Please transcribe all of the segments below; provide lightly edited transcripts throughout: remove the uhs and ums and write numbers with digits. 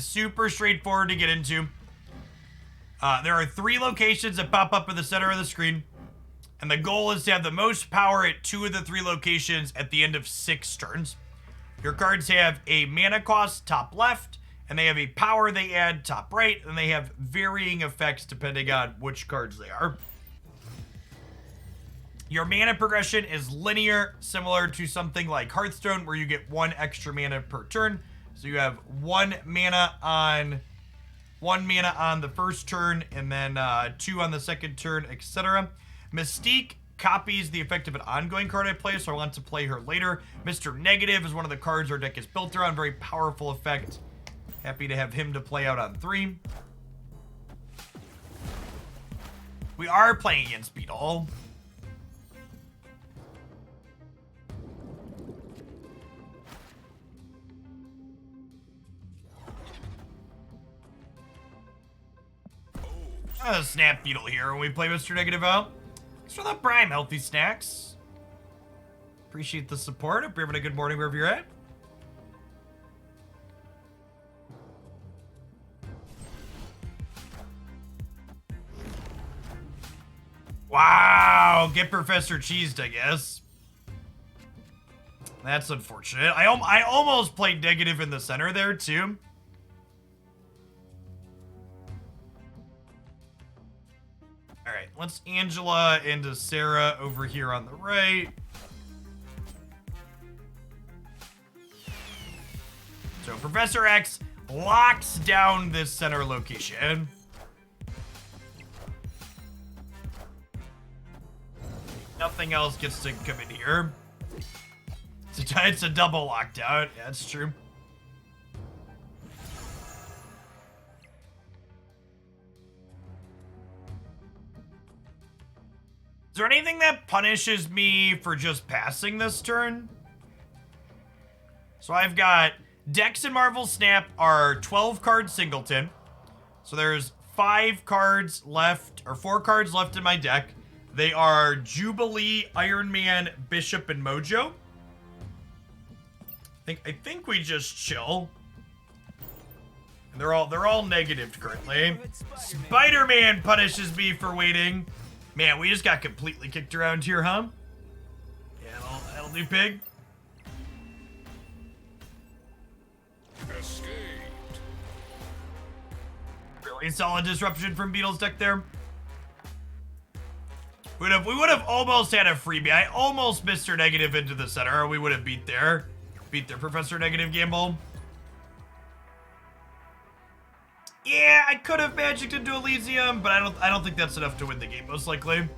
is super straightforward to get into. There are 3 locations that pop up in the center of the screen, and the goal is to have the most power at 2 of the 3 locations at the end of 6 turns. Your cards have a mana cost top left, and they have a power they add top right, and they have varying effects depending on which cards they are. Your mana progression is linear, similar to something like Hearthstone, where you get 1 extra mana per turn. So you have 1 mana on the first turn, and then 2 on the second turn, etc. Mystique copies the effect of an ongoing card I play, so I want to play her later. Mr. Negative is one of the cards our deck is built around. Very powerful effect. Happy to have him to play out on 3. We are playing against Beetle. Snap Beetle here when we play Mr. Negative out. Thanks for the Prime Healthy Snacks. Appreciate the support. Hope you're having a good morning wherever you're at. Wow, get Professor Cheesed, I guess. That's unfortunate. I almost played Negative in the center there, too. Alright, let's Angela into Sarah over here on the right. So Professor X locks down this center location. Nothing else gets to come in here. It's a double lockdown. Yeah, that's true. Is there anything that punishes me for just passing this turn? So I've got Dex and Marvel Snap are 12 card singleton. So there's 5 cards left, or 4 cards left in my deck. They are Jubilee, Iron Man, Bishop, and Mojo. I think we just chill. And they're all negative currently. Spider-Man punishes me for waiting. Man, we just got completely kicked around here, huh? Yeah, that'll do, pig. Escaped. Really solid disruption from Beetle's deck there. We would have almost had a freebie. I almost Mr. Negative into the center. We would have beat their Professor Negative gamble. Yeah, I could have magicked into Elysium, but I don't think that's enough to win the game, most likely.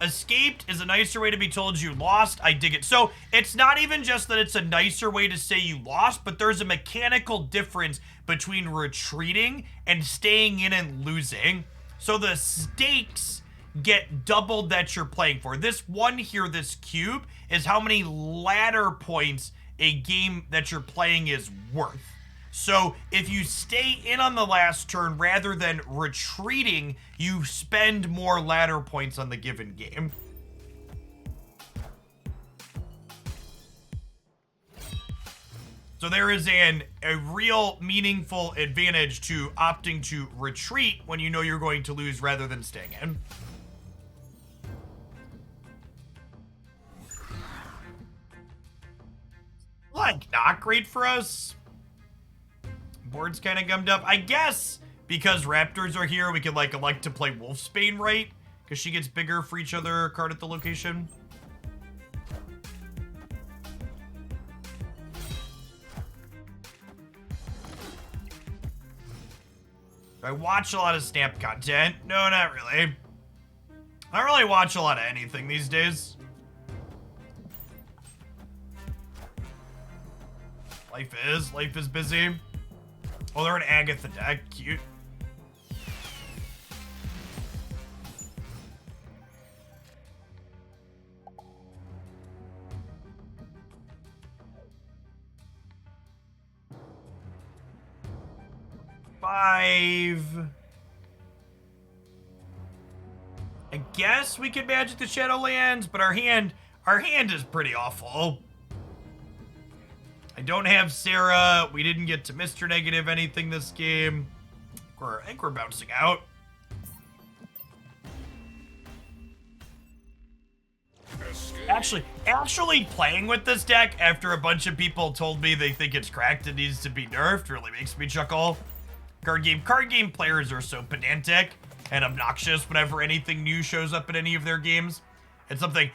Escaped is a nicer way to be told you lost. I dig it. So it's not even just that it's a nicer way to say you lost, but there's a mechanical difference between retreating and staying in and losing. So the stakes get doubled that you're playing for. This one here, this cube, is how many ladder points a game that you're playing is worth. So if you stay in on the last turn rather than retreating, you spend more ladder points on the given game. So there is a real meaningful advantage to opting to retreat when you know you're going to lose rather than staying in. Like, not great for us. Board's kind of gummed up. I guess because Raptors are here, we could elect to play Wolfsbane, right? Because she gets bigger for each other card at the location. I watch a lot of Snap content. No, not really. I don't really watch a lot of anything these days. Life is busy. Oh, they're an Agatha deck. Cute. Five. I guess we could magic the Shadowlands, but our hand is pretty awful. don't have Sarah. We didn't get to Mr. Negative anything this game. I think we're bouncing out. Actually playing with this deck after a bunch of people told me they think it's cracked and needs to be nerfed really makes me chuckle. Card game players are so pedantic and obnoxious whenever anything new shows up in any of their games. It's something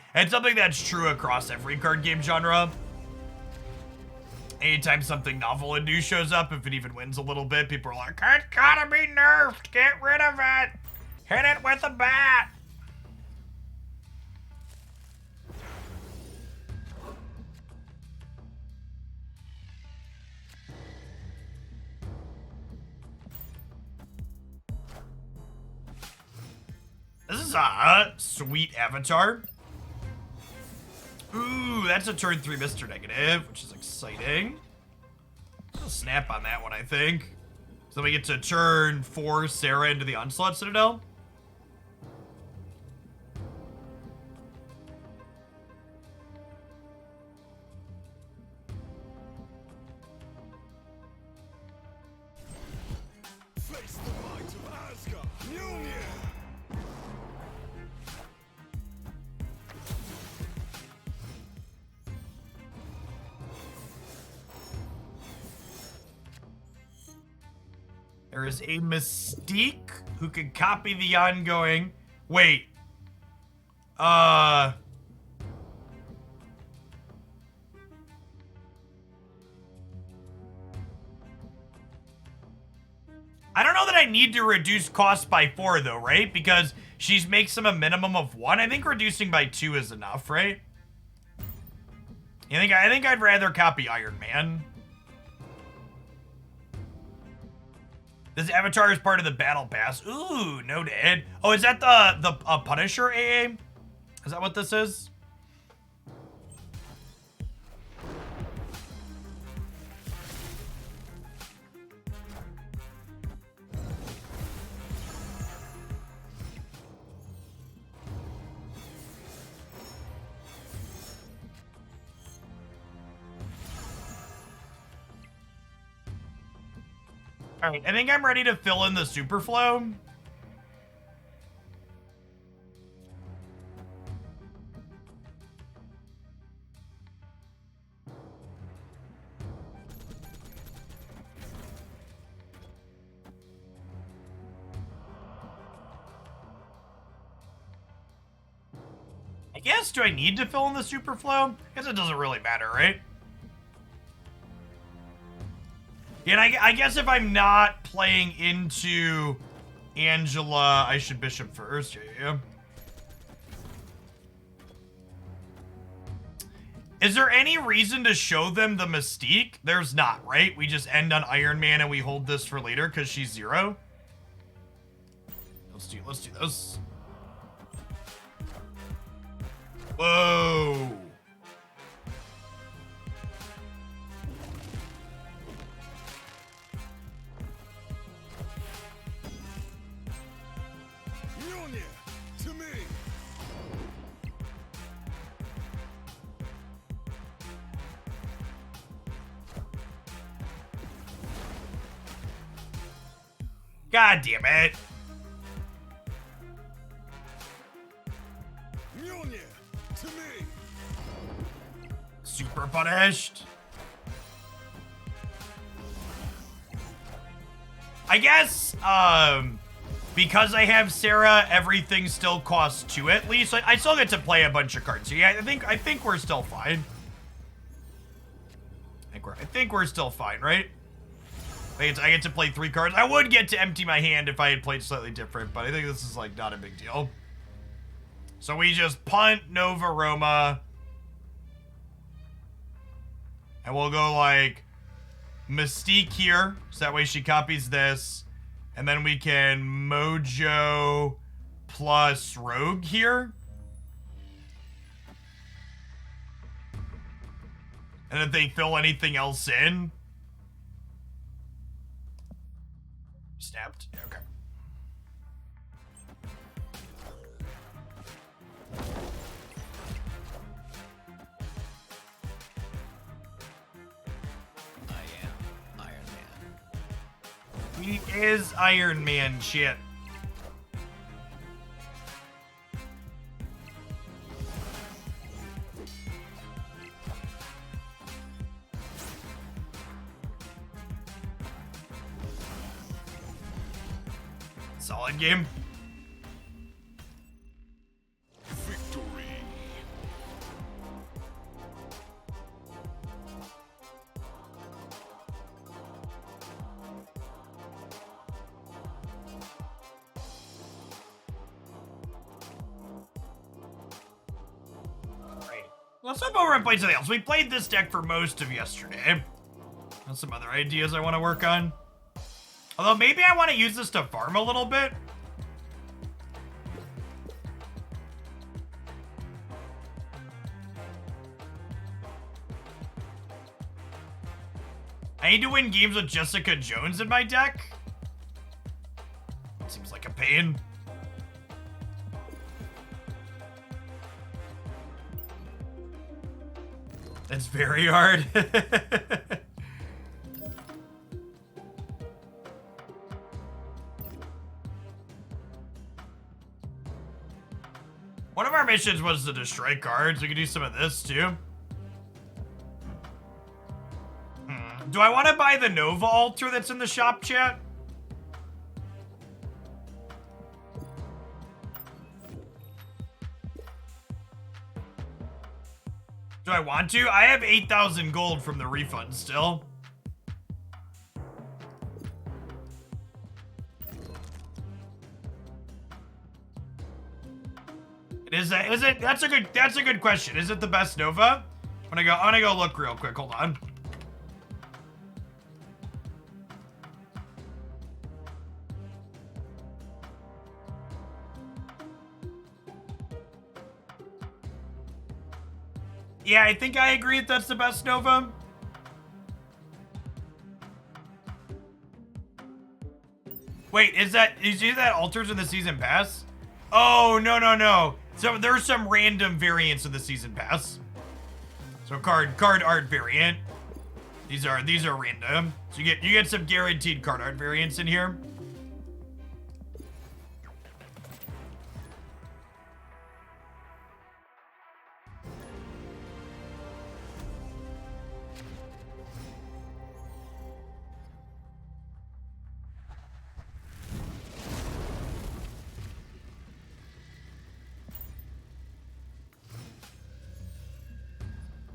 that's true across every card game genre. Anytime something novel and new shows up, if it even wins a little bit, people are like, it's gotta be nerfed, get rid of it, hit it with a bat. This is a sweet avatar. Ooh, that's a turn 3 Mr. Negative, which is exciting. I'll snap on that one, I think. So then we get to turn 4 Sarah into the Onslaught Citadel. Face the might of Asgard. Union. There is a Mystique who can copy the ongoing. Wait. I don't know that I need to reduce cost by 4 though, right? Because she makes them a minimum of 1. I think reducing by 2 is enough, right? I think I'd rather copy Iron Man. This avatar is part of the battle pass. Ooh, noted. Oh, is that the Punisher AA? Is that what this is? All right, I think I'm ready to fill in the Superflow. I guess, do I need to fill in the Superflow? I guess it doesn't really matter, right? Yeah, and I guess if I'm not playing into Angela, I should Bishop first. Yeah. Is there any reason to show them the Mystique? There's not, right? We just end on Iron Man and we hold this for later because she's 0. Let's do this. Whoa. To me. God damn it. Union. To me. Super punished. I guess, because I have Sarah, everything still costs 2 at least. I still get to play a bunch of cards. So yeah, I think we're still fine. I think we're still fine, right? I get to play 3 cards. I would get to empty my hand if I had played slightly different, but I think this is like not a big deal. So we just punt Nova Roma. And we'll go like Mystique here. So that way she copies this. And then we can Mojo plus Rogue here. And if they fill anything else in. Snapped? Yeah, okay. He is Iron Man shit. Solid game. Victory. Right. Let's hop over and play something else. We played this deck for most of yesterday. There's some other ideas I want to work on. Although maybe I want to use this to farm a little bit. I need to win games with Jessica Jones in my deck. Seems like a pain. It's very hard. One of our missions was to destroy cards. We could do some of this too. Do I want to buy the Nova altar that's in the shop, chat? Do I want to? I have 8,000 gold from the refund still. Is it? That's a good question. Is it the best Nova? I'm gonna go look real quick. Hold on. Yeah, I think I agree that that's the best Nova. Wait, is you that alters in the season pass? Oh, no. So there's some random variants in the season pass. So card art variant. These are random. So you get some guaranteed card art variants in here.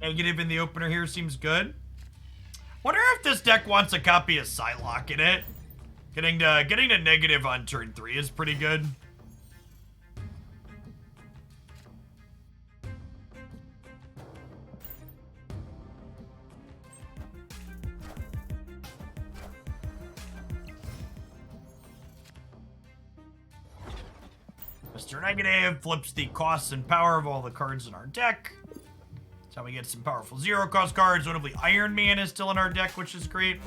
Negative in the opener here seems good. Wonder if this deck wants a copy of Psylocke in it. Getting to negative on turn 3 is pretty good. Mr. Negative flips the costs and power of all the cards in our deck. That's how we get some powerful zero-cost cards. Notably, Iron Man is still in our deck, which is great.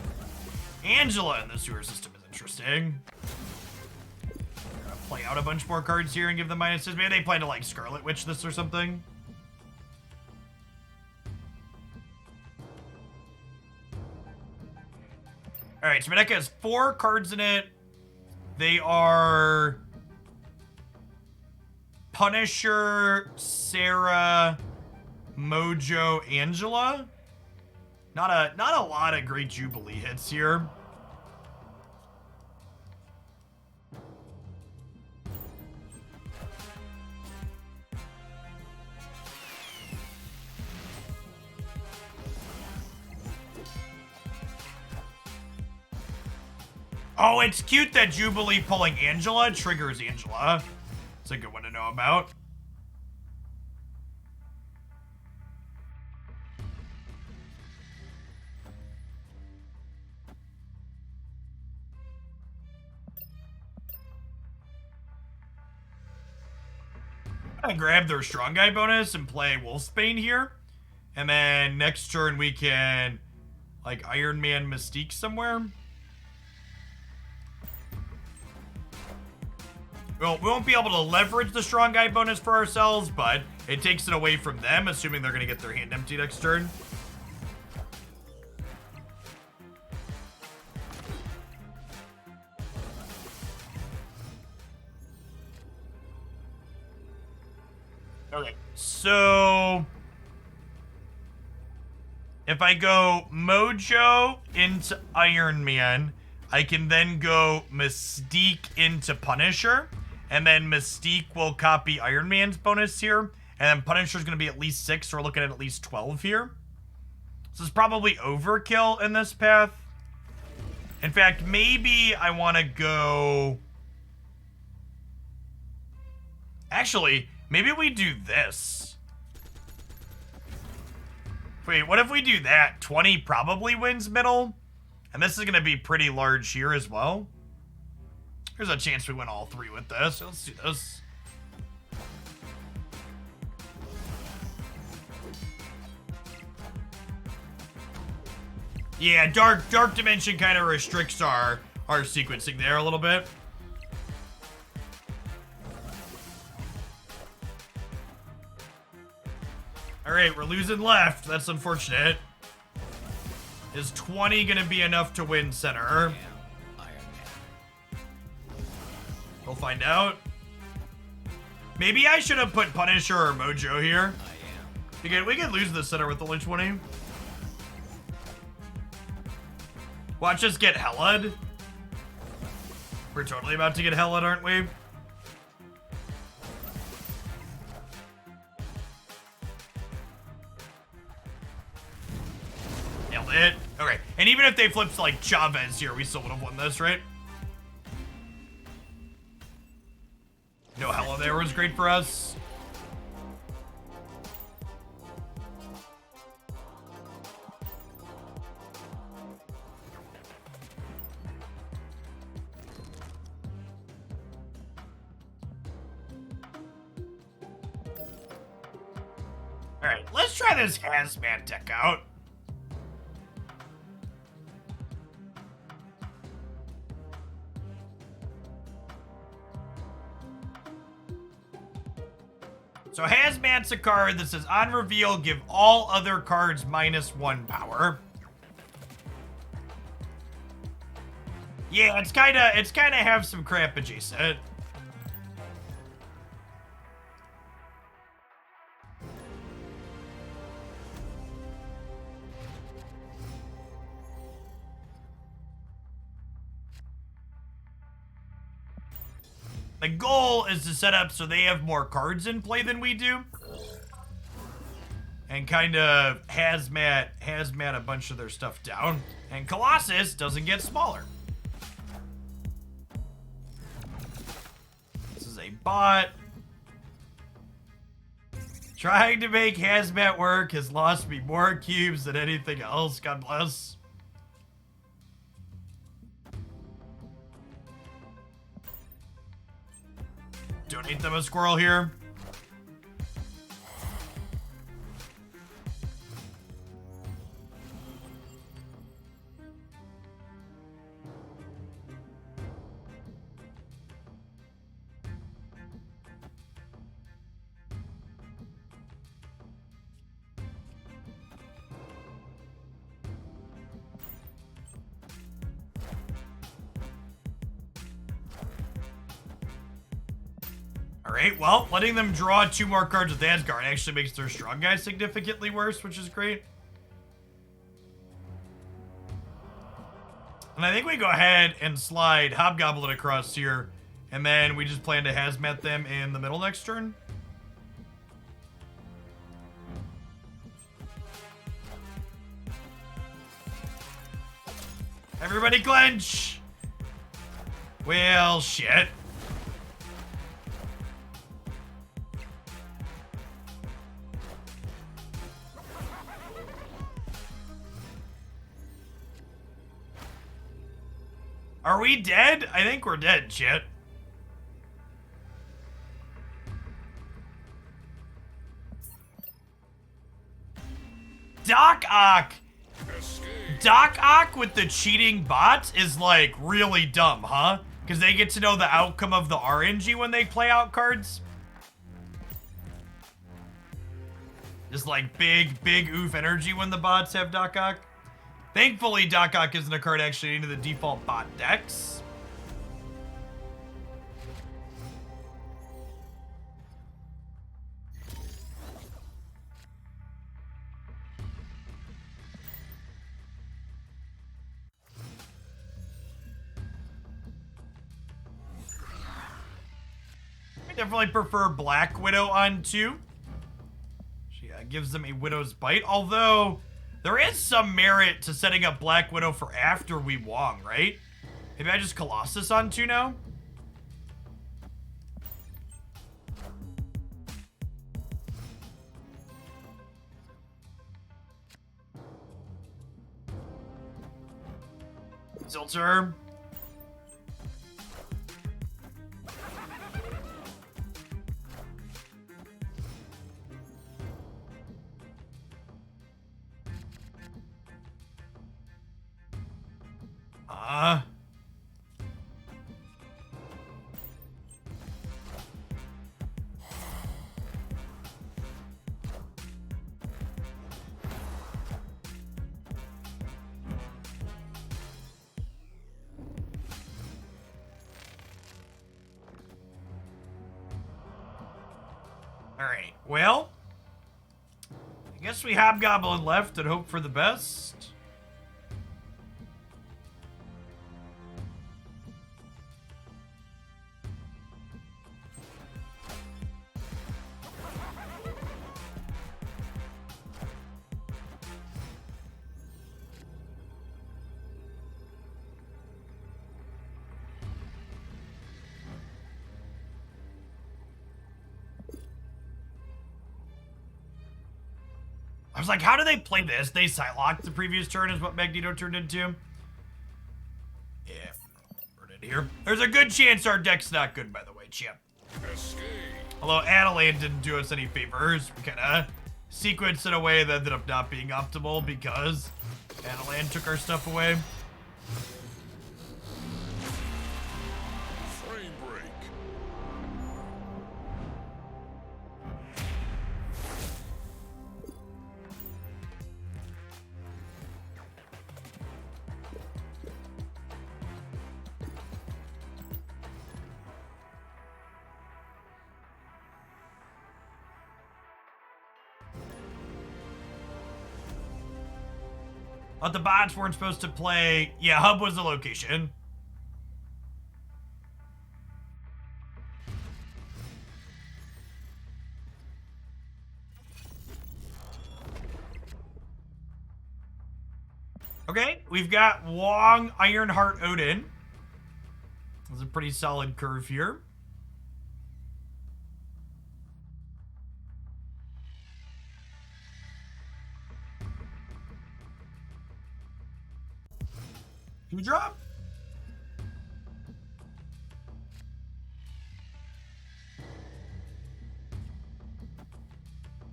Angela in the sewer system is interesting. We're gonna play out a bunch more cards here and give them minuses. Maybe they plan to, like, Scarlet Witch this or something. Alright, so my deck has 4 cards in it. They are Punisher, Sarah, Mojo, Angela. Not a lot of great Jubilee hits here. Oh, it's cute that Jubilee pulling Angela triggers Angela. It's a good one to know about. I grab their strong guy bonus and play Wolfsbane here. And then next turn we can, like, Iron Man Mystique somewhere. Well, we won't be able to leverage the strong guy bonus for ourselves, but it takes it away from them, assuming they're going to get their hand empty next turn. Okay, so if I go Mojo into Iron Man, I can then go Mystique into Punisher, and then Mystique will copy Iron Man's bonus here, and then Punisher's going to be at least 6, so we're looking at least 12 here. This is probably overkill in this path. In fact, maybe I want to go... Actually, maybe we do this. Wait, what if we do that? 20 probably wins middle. And this is going to be pretty large here as well. There's a chance we win all 3 with this. Let's do this. Yeah, Dark Dimension kind of restricts our sequencing there a little bit. All right, we're losing left. That's unfortunate. Is 20 gonna be enough to win center? We'll find out. Maybe I should have put Punisher or Mojo here. Again, we could lose the center with only 20. Watch us get Hella'd. We're totally about to get Hella'd, aren't we? Nailed it. Okay, and even if they flipped like Chavez here, we still would have won this, right? No Hella there was great for us. Alright, let's try this Hazmat deck out. So Hazmat's a card that says on reveal, give all other cards -1 power. Yeah, it's kinda have some crap adjacent. The goal is to set up so they have more cards in play than we do. And kind of hazmat a bunch of their stuff down. And Colossus doesn't get smaller. This is a bot. Trying to make Hazmat work has lost me more cubes than anything else, God bless. Donate them a squirrel here. Alright, well, letting them draw 2 more cards with Asgard actually makes their strong guy significantly worse, which is great. And I think we go ahead and slide Hobgoblin across here, and then we just plan to Hazmat them in the middle next turn. Everybody clench! Well, shit. Are we dead? I think we're dead, shit. Doc Ock! Doc Ock with the cheating bots is like really dumb, huh? Because they get to know the outcome of the RNG when they play out cards. Just like big oof energy when the bots have Doc Ock. Thankfully, Doc Ock isn't a card actually into the default bot decks. Definitely prefer Black Widow on 2. She gives them a Widow's Bite, although there is some merit to setting up Black Widow for after we Wong, right? Maybe I just Colossus on 2 now? Zilter. Alright, well, I guess we Hobgoblin left and hope for the best. I was like, how do they play this? They Psylocke the previous turn is what Magneto turned into. Yeah, we're in here. There's a good chance our deck's not good, by the way, champ. Escape. Although Adelaide didn't do us any favors. We kind of sequenced in a way that ended up not being optimal because Adelaide took our stuff away. Frame break. But the bots weren't supposed to play. Yeah, hub was the location. Okay, we've got Wong, Ironheart, Odin. That's a pretty solid curve here. Can we drop?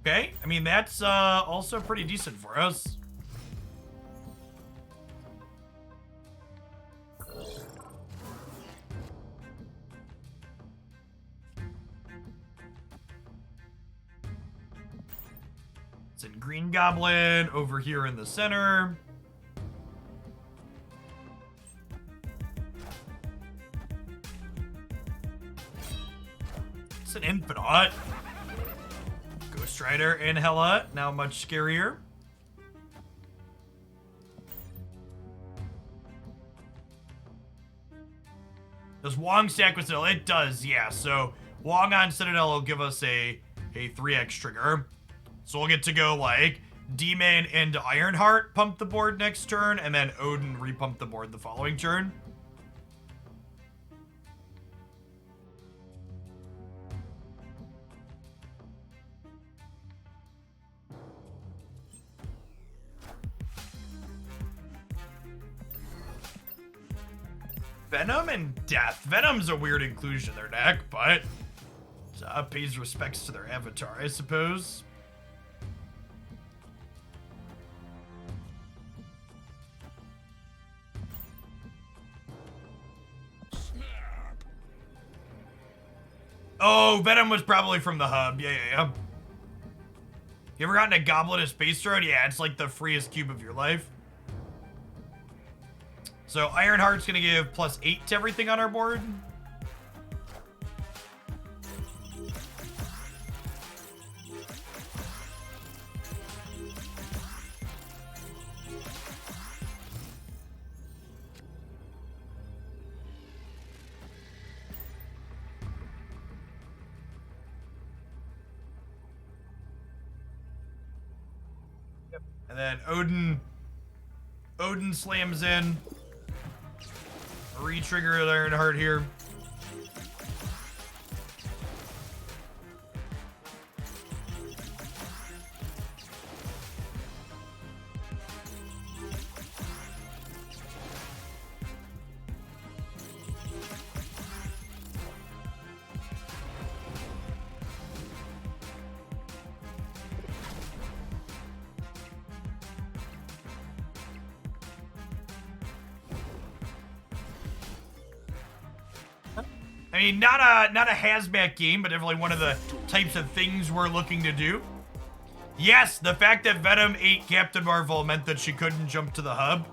Okay, I mean, that's also pretty decent for us. It's in Green Goblin over here in the center. It's an Infinite. Ghost Rider and Hela, now much scarier. Does Wong stack with Citadel? It does, yeah. So Wong on Citadel will give us a 3x trigger. So we'll get to go like Demon into Ironheart, pump the board next turn, and then Odin repump the board the following turn. Venom and Death. Venom's a weird inclusion in their deck, but pays respects to their avatar, I suppose. Snap. Oh, Venom was probably from the hub. Yeah. You ever gotten a Goblet of Space Throne? Yeah, it's like the freest cube of your life. So Ironheart's gonna give +8 to everything on our board. And then Odin slams in. Re-trigger Ironheart here. I mean, not a hazmat game, but definitely one of the types of things we're looking to do. Yes, the fact that Venom ate Captain Marvel meant that she couldn't jump to the hub.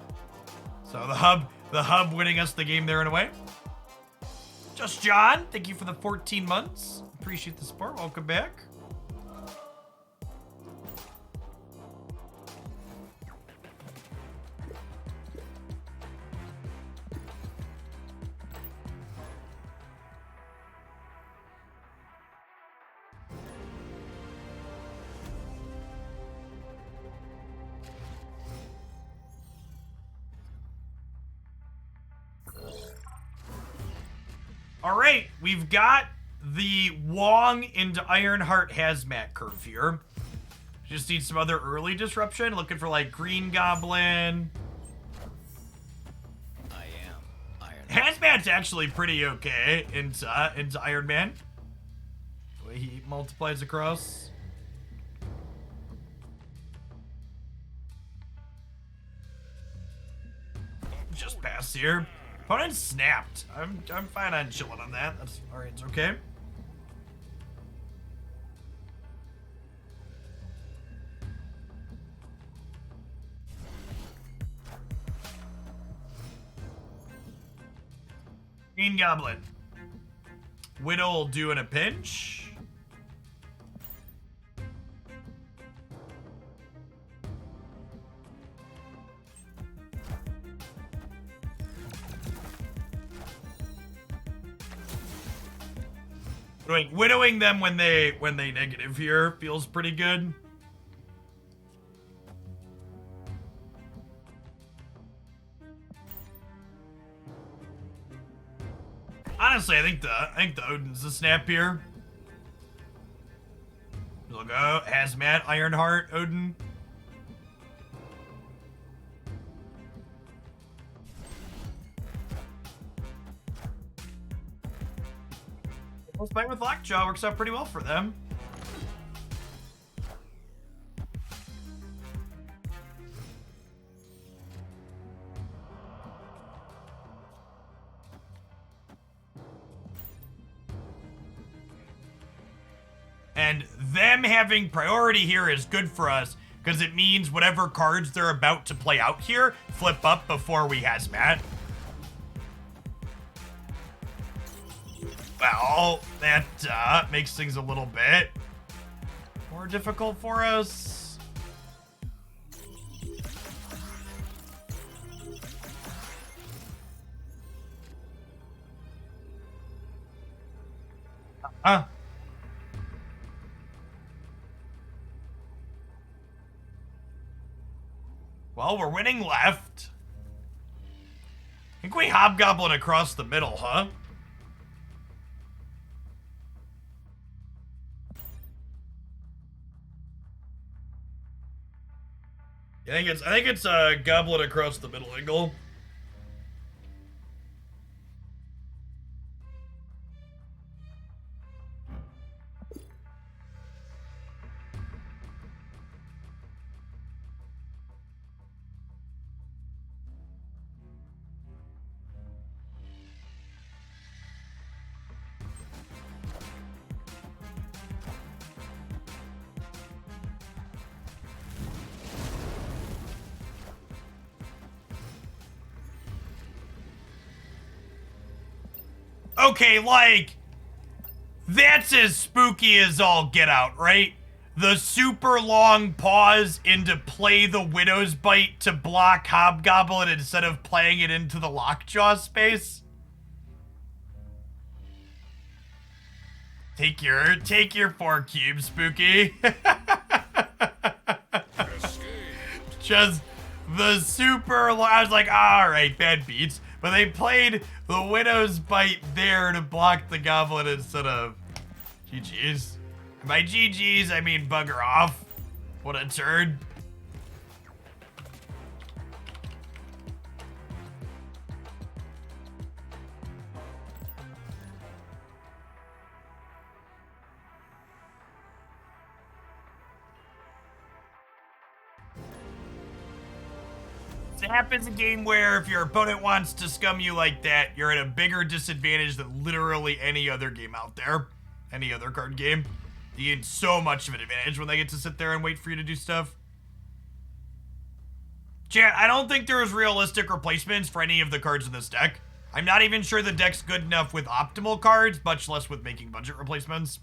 So the hub winning us the game there in a way. Just John, thank you for the 14 months. Appreciate the support. Welcome back. All right, we've got the Wong into Ironheart Hazmat curve here. Just need some other early disruption. Looking for like Green Goblin. I am Iron. Hazmat's actually pretty okay into Iron Man. The way he multiplies across. Just pass here. Opponent snapped. I'm fine on chilling on that. That's alright, it's okay. Green Goblin. Widow will do in a pinch. Widowing them when they negative here feels pretty good. Honestly, I think the Odin's the snap here. We'll go Hazmat, Ironheart, Odin. Well, fight with Lockjaw works out pretty well for them. And them having priority here is good for us because it means whatever cards they're about to play out here flip up before we Hazmat. Well, that makes things a little bit more difficult for us. Well, we're winning left. I think we Hobgoblin across the middle, huh? I think it's a Goblin across the middle angle. Okay, like, that's as spooky as all get out, right? The super long pause into play the Widow's Bite to block Hobgoblin instead of playing it into the Lockjaw space. Take your 4 cubes, Spooky. Just the super. I was like, all right, bad beats. But they played the Widow's Bite there to block the Goblin instead of GG's. And by GG's, I mean bugger off. What a turd. Zap is a game where if your opponent wants to scum you like that, you're at a bigger disadvantage than literally any other game out there. Any other card game. You get so much of an advantage when they get to sit there and wait for you to do stuff. Chat, I don't think there's realistic replacements for any of the cards in this deck. I'm not even sure the deck's good enough with optimal cards, much less with making budget replacements.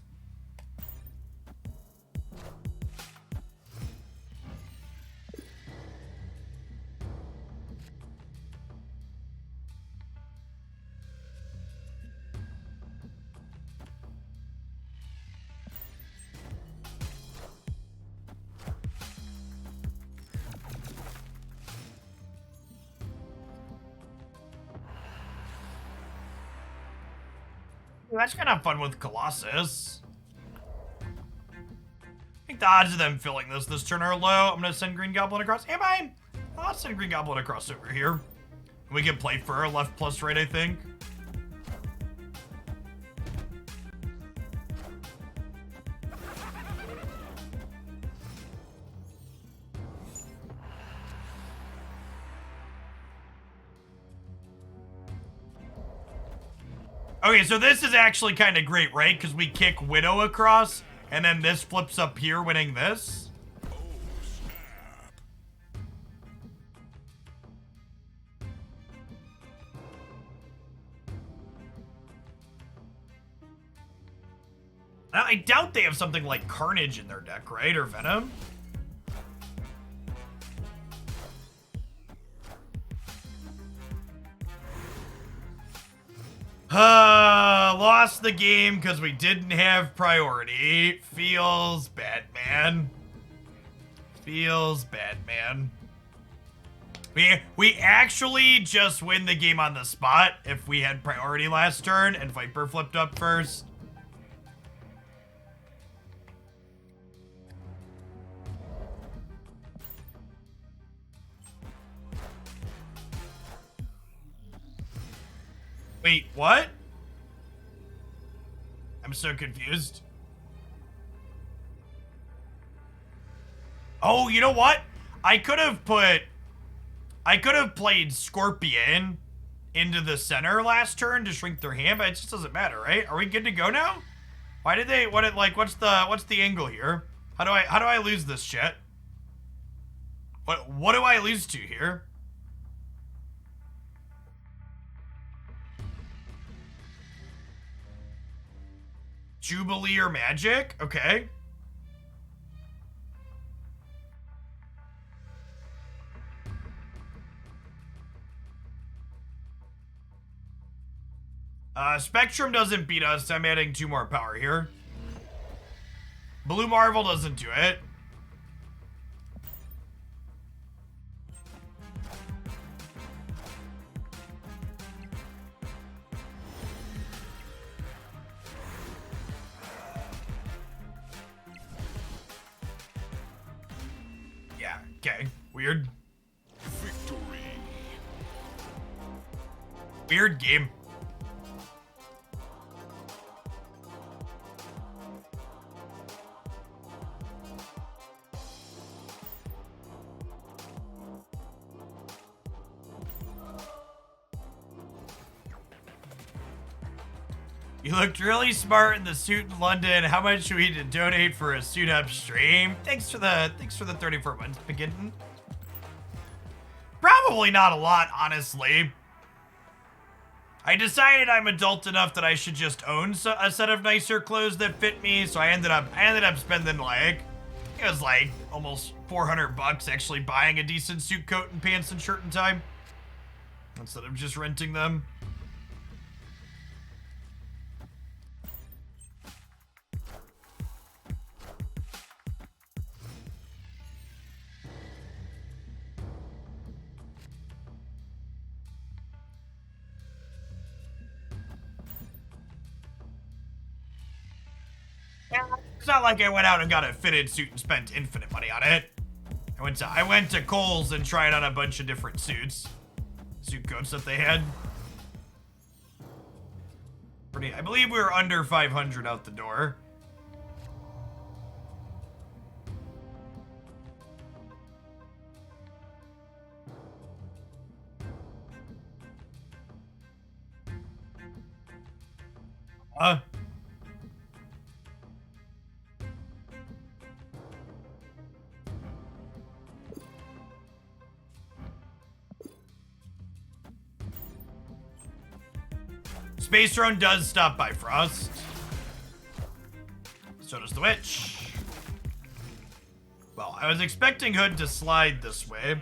That's kind of fun with Colossus. I think the odds of them filling this turn are low. I'm gonna send Green Goblin across. Am I? I'll send Green Goblin across over here. We can play for left plus right, I think. Okay, so this is actually kind of great, right? Because we kick Widow across, and then this flips up here, winning this. Now, I doubt they have something like Carnage in their deck, right? Or Venom? Lost the game because we didn't have priority. Feels bad, man. Feels bad, man. We actually just win the game on the spot if we had priority last turn and Viper flipped up first. Wait, what? I'm so confused. Oh, you know what? I could have played Scorpion into the center last turn to shrink their hand, but it just doesn't matter, right? Are we good to go now? Why did they, what's the angle here? How do I lose this shit? What do I lose to here? Jubilee or Magic? Okay. Spectrum doesn't beat us. I'm adding 2 more power here. Blue Marvel doesn't do it. Yeah, okay. Weird. Victory. Weird game. You looked really smart in the suit in London. How much should we need to donate for a suit up stream? Thanks for the 34 months, Begin. Probably not a lot, honestly. I decided I'm adult enough that I should just own a set of nicer clothes that fit me, so I ended up spending like, it was like almost 400 bucks actually buying a decent suit coat and pants and shirt and tie instead of just renting them. It's not like I went out and got a fitted suit and spent infinite money on it. I went to Kohl's and tried on a bunch of different suit coats that they had. I believe we were under 500 out the door. Space Drone does stop by Frost. So does the Witch. Well, I was expecting Hood to slide this way.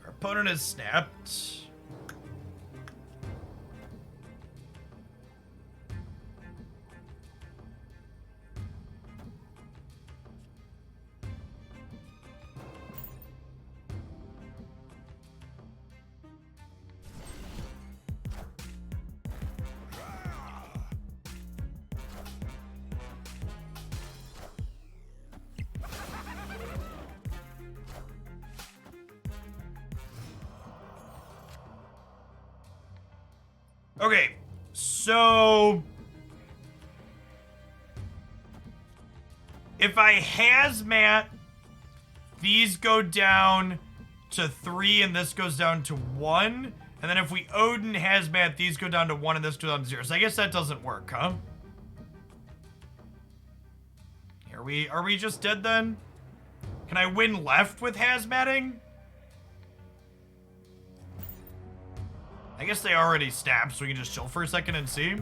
Our opponent has snapped. Okay, so if I Hazmat, these go down to 3 and this goes down to 1. And then if we Odin Hazmat, these go down to 1 and this goes down to 0. So I guess that doesn't work, huh? Are we just dead then? Can I win left with Hazmatting? I guess they already snapped, so we can just chill for a second and see.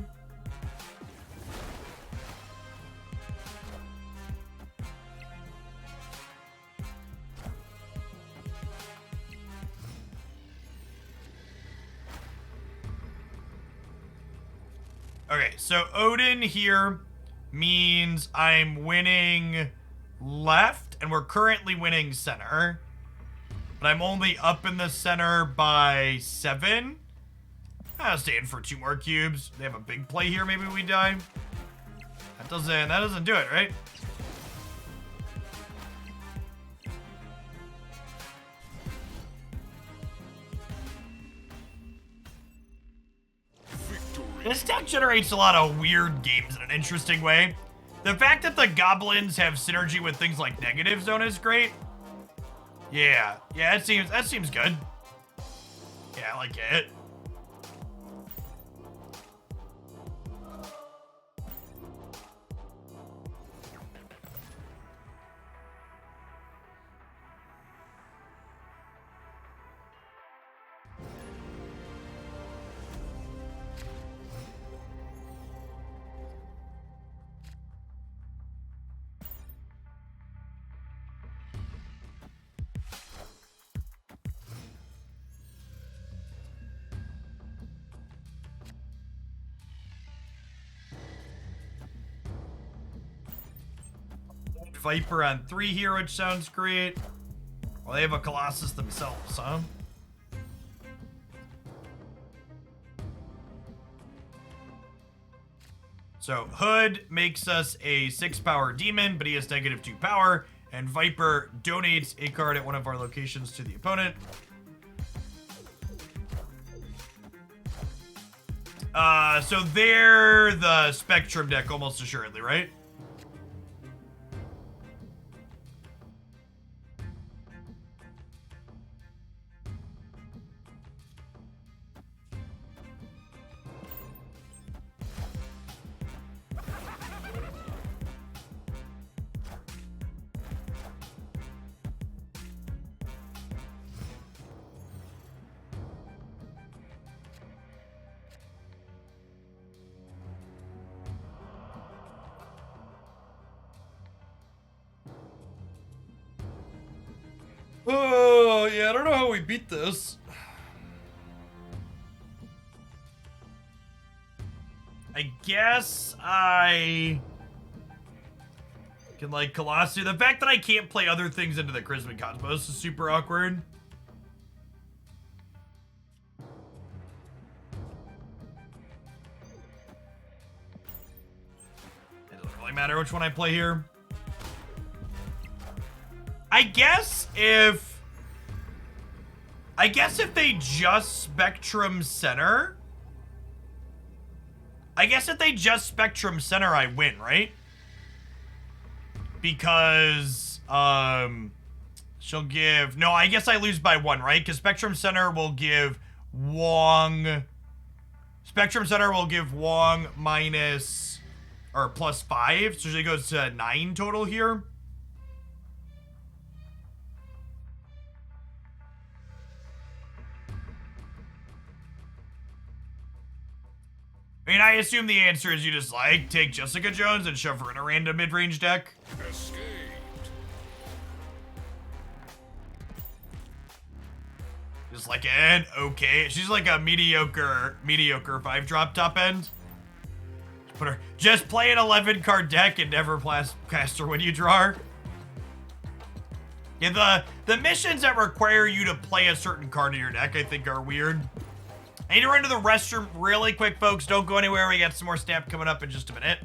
Okay, so Odin here means I'm winning left, and we're currently winning center. But I'm only up in the center by 7. I'll stay in for 2 more cubes. They have a big play here. Maybe we die. That doesn't do it, right? Victory. This deck generates a lot of weird games in an interesting way. The fact that the goblins have synergy with things like negative zone is great. Yeah, that seems good. Yeah, I like it. Viper on 3 here, which sounds great. Well, they have a Colossus themselves, huh? So Hood makes us a 6 power demon, but he has -2 power, and Viper donates a card at one of our locations to the opponent. So they're the Spectrum deck almost assuredly, right? Oh, yeah, I don't know how we beat this. I guess I can, like, Colossus. The fact that I can't play other things into the Chrisman Cosmos is super awkward. I don't really matter which one I play here. I guess if they just Spectrum Center. I guess if they just Spectrum Center, I win, right? Because, she'll give... No, I guess I lose by 1, right? Because Spectrum Center will give Wong... Spectrum Center will give Wong minus... Or plus 5, so she goes to 9 total here. I mean, I assume the answer is you just, like, take Jessica Jones and shove her in a random mid-range deck. Escaped. Just like an okay. She's like a mediocre 5-drop top end. Just play an 11-card deck and never cast her when you draw her. Yeah, the missions that require you to play a certain card in your deck, I think, are weird. I need to run to the restroom really quick, folks. Don't go anywhere. We got some more Snap coming up in just a minute.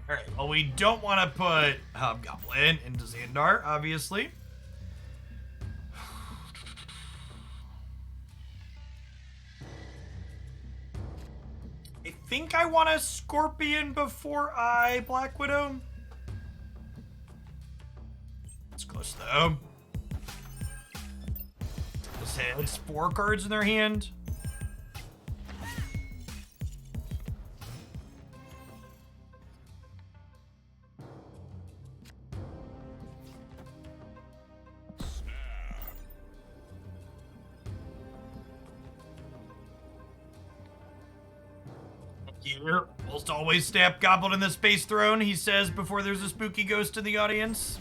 Alright, well, we don't want to put Hobgoblin into Xandar, obviously. I think I want a Scorpion before I Black Widow. It's close, though. This has 4 cards in their hand. Here, almost always Snap Goblin in the Space Throne, he says before there's a spooky ghost in the audience.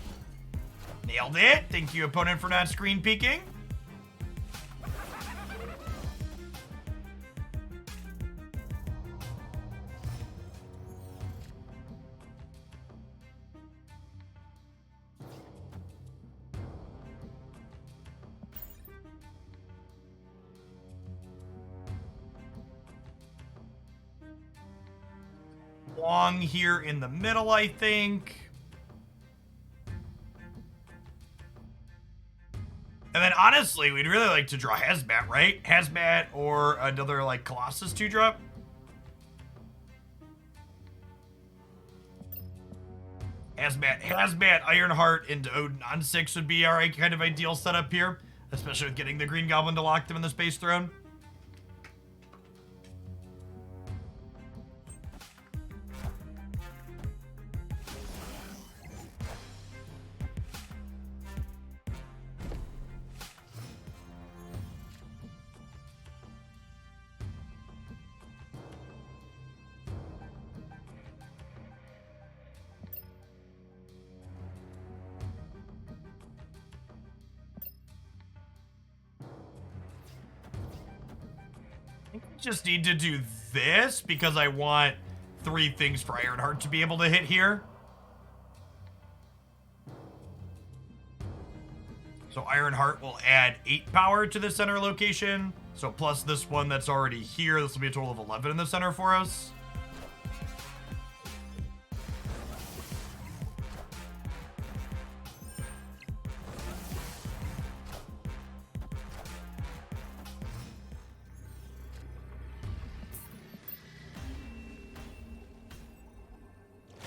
Nailed it. Thank you, opponent, for not screen peeking. Wong here in the middle, I think. And then, honestly, we'd really like to draw Hazmat, right? Hazmat or another, like, Colossus 2-drop. Hazmat, Ironheart into Odin on 6 would be our kind of ideal setup here. Especially with getting the Green Goblin to lock them in the Space Throne. Just need to do this because I want 3 things for Ironheart to be able to hit here. So Ironheart will add 8 power to the center location. So plus this one that's already here. This will be a total of 11 in the center for us.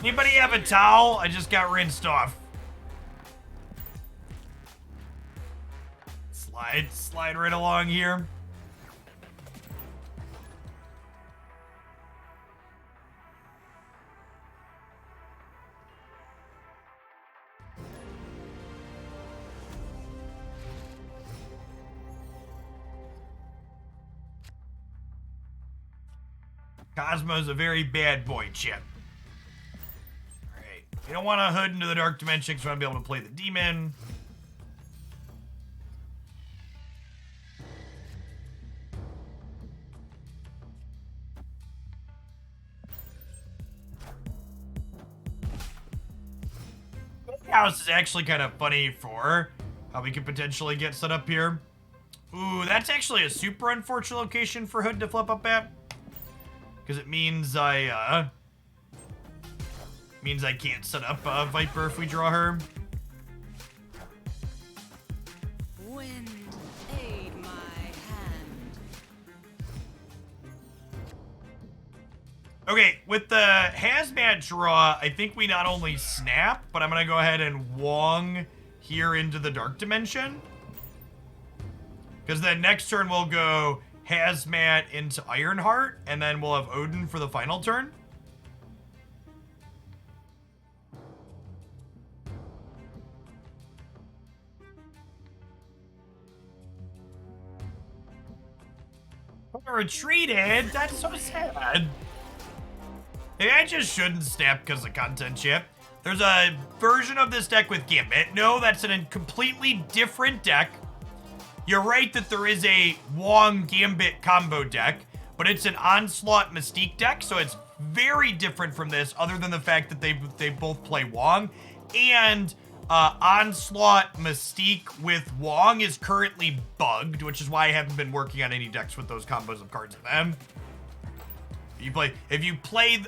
Anybody have a towel? I just got rinsed off. Slide right along here. Cosmo's a very bad boy, Chip. Alright. You don't want to hood into the dark dimension because you want to be able to play the demon. House is actually kind of funny for how we could potentially get set up here. Ooh, that's actually a super unfortunate location for Hood to flip up at. Because it means I can't set up Viper if we draw her. Wind, aid my hand. Okay, with the Hazmat draw, I think we not only snap, but I'm going to go ahead and Wong here into the Dark Dimension. Because then next turn we'll go Hazmat into Ironheart, and then we'll have Odin for the final turn. Retreated? That's so sad. Maybe I just shouldn't snap because of content chip. There's a version of this deck with Gambit. No, that's a completely different deck. You're right that there is a Wong Gambit combo deck, but it's an Onslaught Mystique deck, so it's very different from this, other than the fact that they both play Wong. And Onslaught Mystique with Wong is currently bugged, which is why I haven't been working on any decks with those combos of cards in them. If you play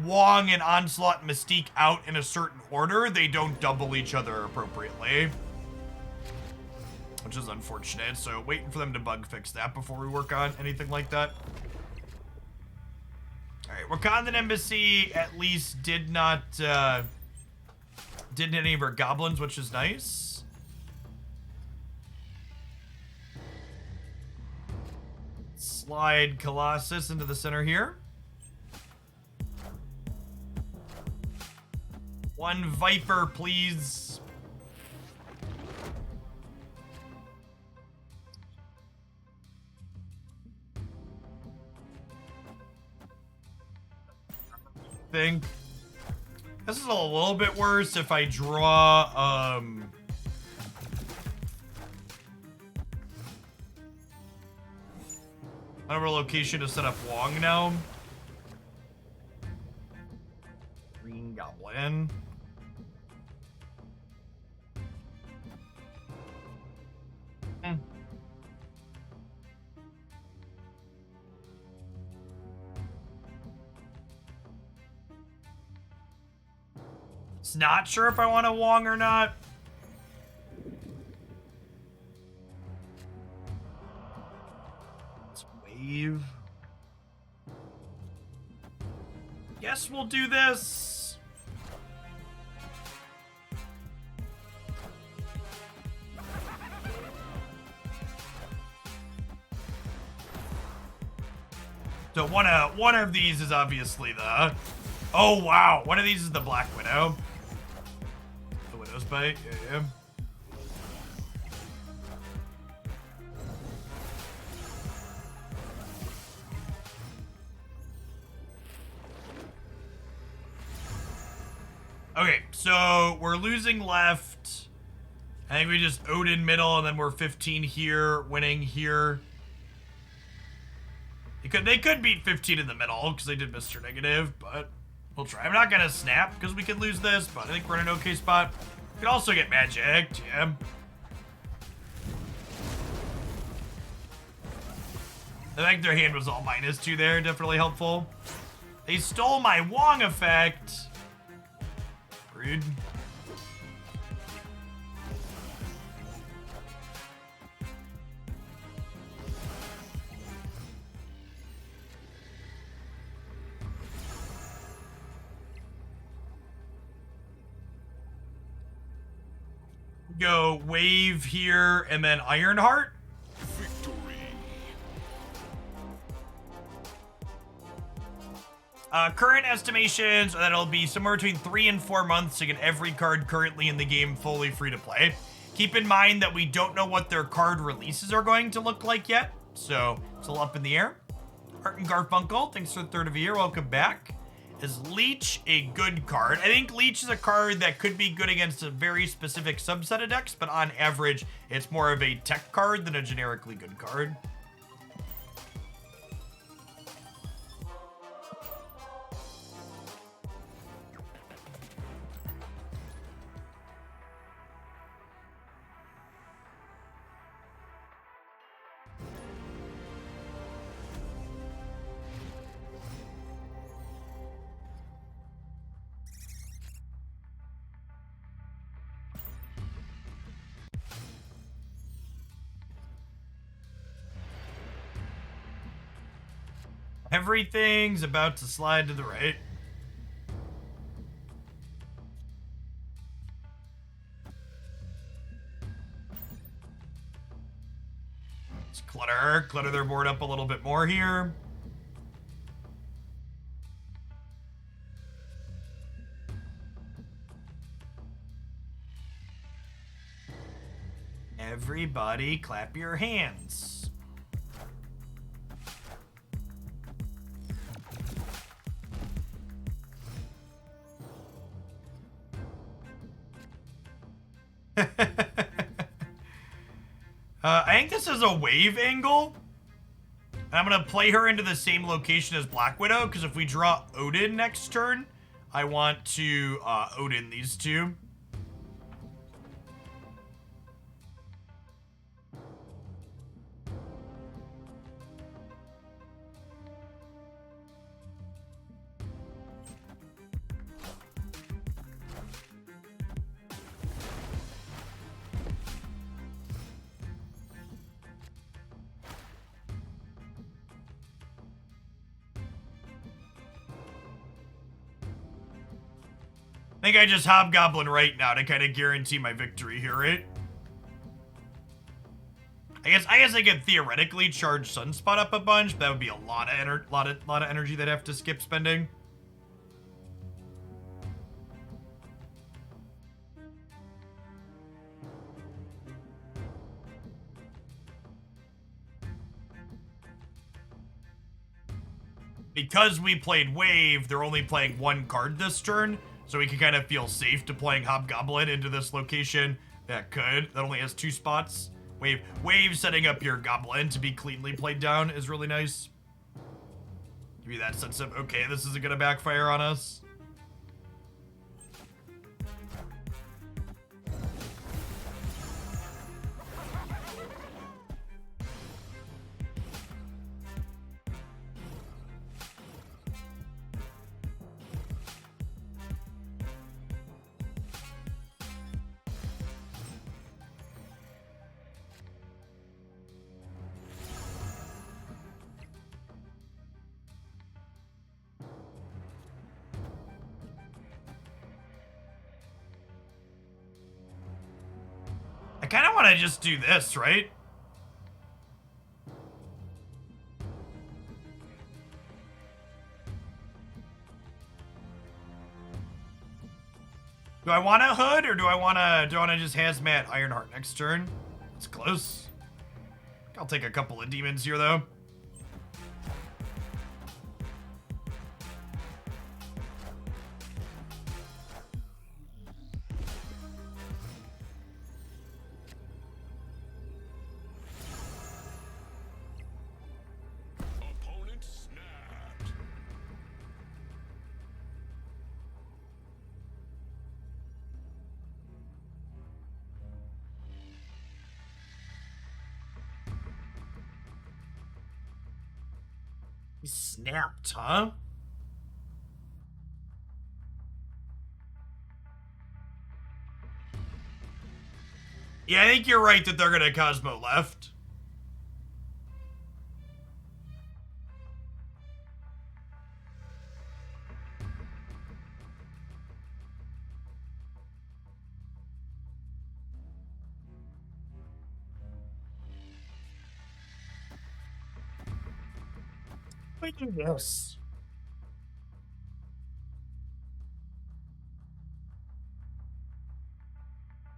Wong and Onslaught Mystique out in a certain order, they don't double each other appropriately. Which is unfortunate, so waiting for them to bug fix that before we work on anything like that. Alright, Wakandan Embassy at least didn't hit any of our goblins, which is nice. Slide Colossus into the center here. One Viper, please. Think this is a little bit worse if I draw another location to set up Wong now. Green Goblin. Not sure if I want a Wong or not. Let's wave. Guess we'll do this. So one of these is obviously the... Oh, wow. One of these is the Black Widow. The Widow's Bite. Yeah. Okay, so we're losing left. I think we just Odin middle, and then we're 15 here, winning here. They could beat 15 in the middle, because they did Mr. Negative, but we'll try. I'm not going to snap, because we could lose this, but I think we're in an okay spot. We could also get magic, yeah. The fact their hand was all -2 there, definitely helpful. They stole my Wong effect. Rude. Go Wave here and then Ironheart. Victory. Current estimations are that it'll be somewhere between 3 and 4 months to get every card currently in the game fully free to play. Keep in mind that we don't know what their card releases are going to look like yet, so it's all up in the air. Art and Garfunkel, thanks for the 3rd of the year. Welcome back. Is Leech a good card? I think Leech is a card that could be good against a very specific subset of decks, but on average, it's more of a tech card than a generically good card. Everything's about to slide to the right. Let's clutter their board up a little bit more here. Everybody clap your hands. I think this is a wave angle. And I'm going to play her into the same location as Black Widow, because if we draw Odin next turn, I want to Odin these two. I think I just Hobgoblin right now to kind of guarantee my victory here, right? I guess I could theoretically charge Sunspot up a bunch, but that would be a lot of energy that I have to skip spending. Because we played Wave, they're only playing one card this turn, so we can kind of feel safe deploying Hobgoblin into this location that only has 2 spots. Wave setting up your Goblin to be cleanly played down is really nice. Give you that sense of, okay, this isn't gonna backfire on us. I kind of want to just do this, right? Do I want a Hood or do I want to just Hazmat Ironheart next turn? It's close. I'll take a couple of demons here though. Opponent snapped. He snapped, huh? Yeah, I think you're right that they're gonna Cosmo left. Yes.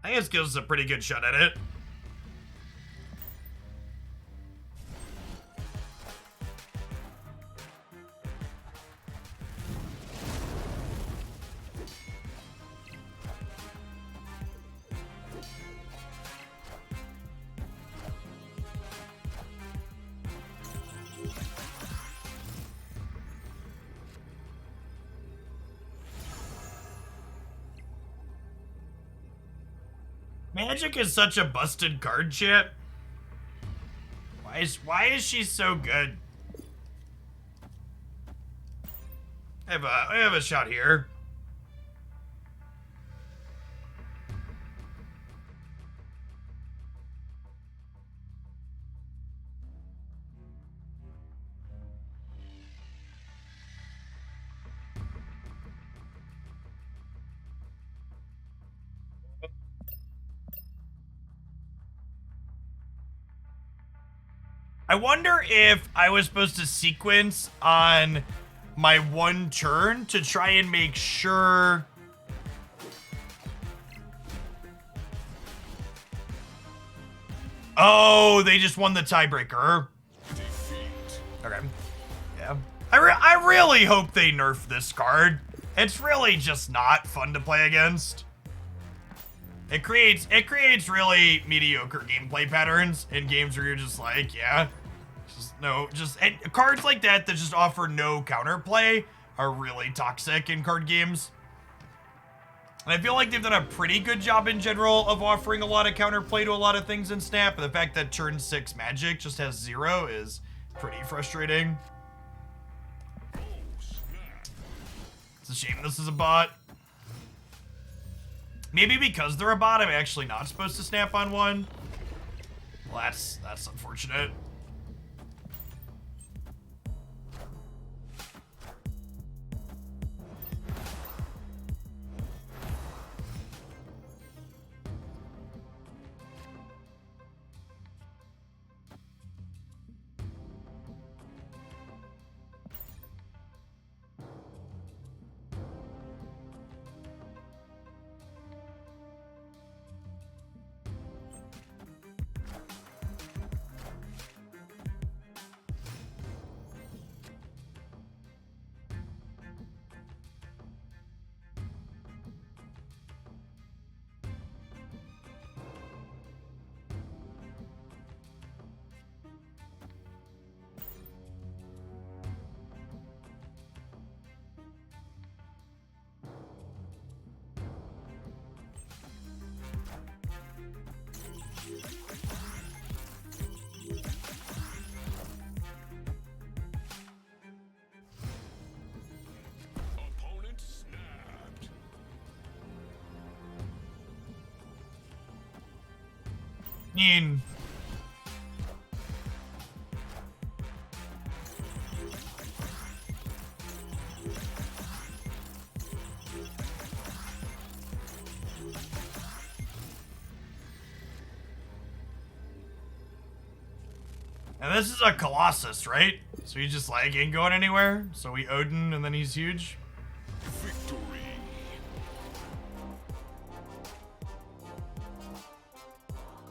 I guess gives us a pretty good shot at it. Magic is such a busted card, chat. Why is she so good? I have a shot here. I wonder if I was supposed to sequence on my one turn to try and make sure. Oh, they just won the tiebreaker. Okay. Yeah. I really hope they nerf this card. It's really just not fun to play against. It creates really mediocre gameplay patterns in games where you're just like, yeah, and cards like that just offer no counterplay are really toxic in card games. And I feel like they've done a pretty good job in general of offering a lot of counterplay to a lot of things in Snap, but the fact that turn 6 Magic just has 0 is pretty frustrating. It's a shame this is a bot. Maybe because they're a bot, I'm actually not supposed to snap on one. Well, that's unfortunate. mean, and this is a Colossus, right? So he just like ain't going anywhere. So we Odin and then he's huge. Victory.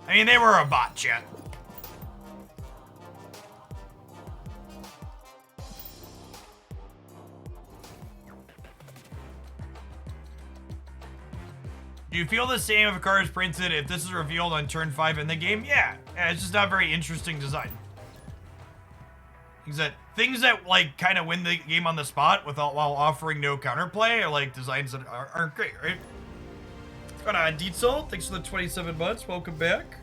I mean, they were a bot, chat. Do you feel the same if a card is printed if this is revealed on turn 5 in the game? Yeah, it's just not very interesting design. Things that like kind of win the game on the spot without while offering no counterplay are like designs that aren't great, right? What's going on, Diesel? Thanks for the 27 months. Welcome back.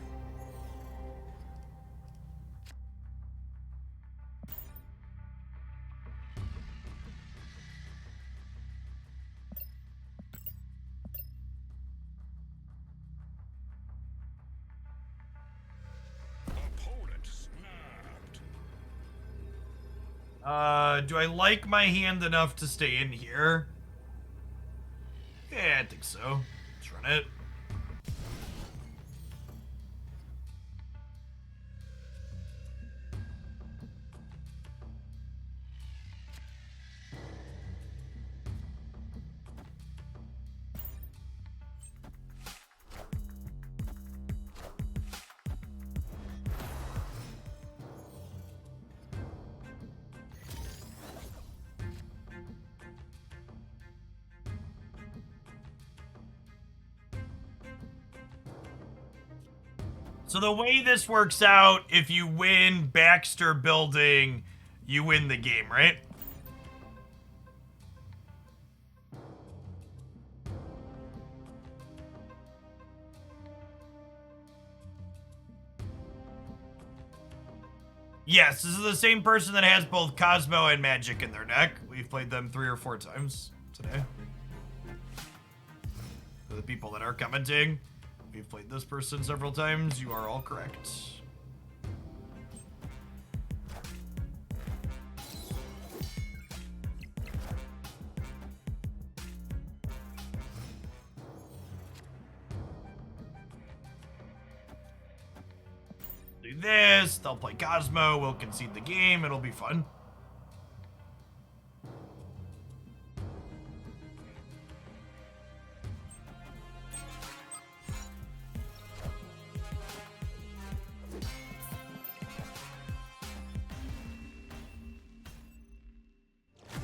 Do I like my hand enough to stay in here? Yeah, I think so. Let's run it. So the way this works out, if you win Baxter Building, you win the game, right? Yes, this is the same person that has both Cosmo and Magic in their deck. We've played them 3 or 4 times today. For the people that are commenting, we've played this person several times. You are all correct. Do this, they'll play Cosmo, we'll concede the game, it'll be fun.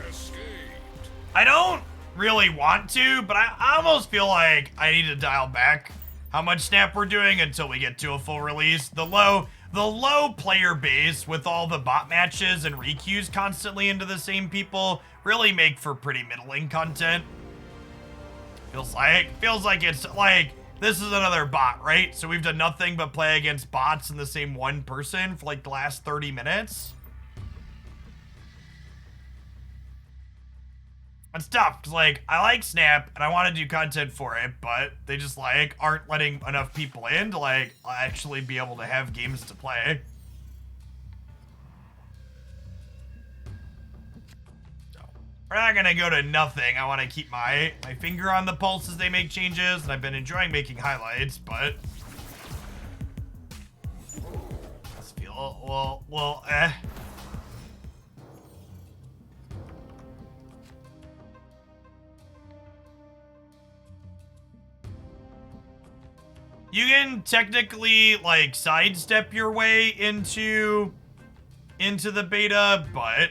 Escaped. I don't really want to, but I almost feel like I need to dial back how much Snap we're doing until we get to a full release. The low player base with all the bot matches and requeues constantly into the same people really make for pretty middling content. Feels like it's like this is another bot, right? So we've done nothing but play against bots and the same one person for like the last 30 minutes. It's tough, because, like, I like Snap, and I want to do content for it, but they just, like, aren't letting enough people in to, like, actually be able to have games to play. So, we're not gonna go to nothing. I want to keep my finger on the pulse as they make changes, and I've been enjoying making highlights, but... Let's feel, well, eh. You can technically, like, sidestep your way into the beta, but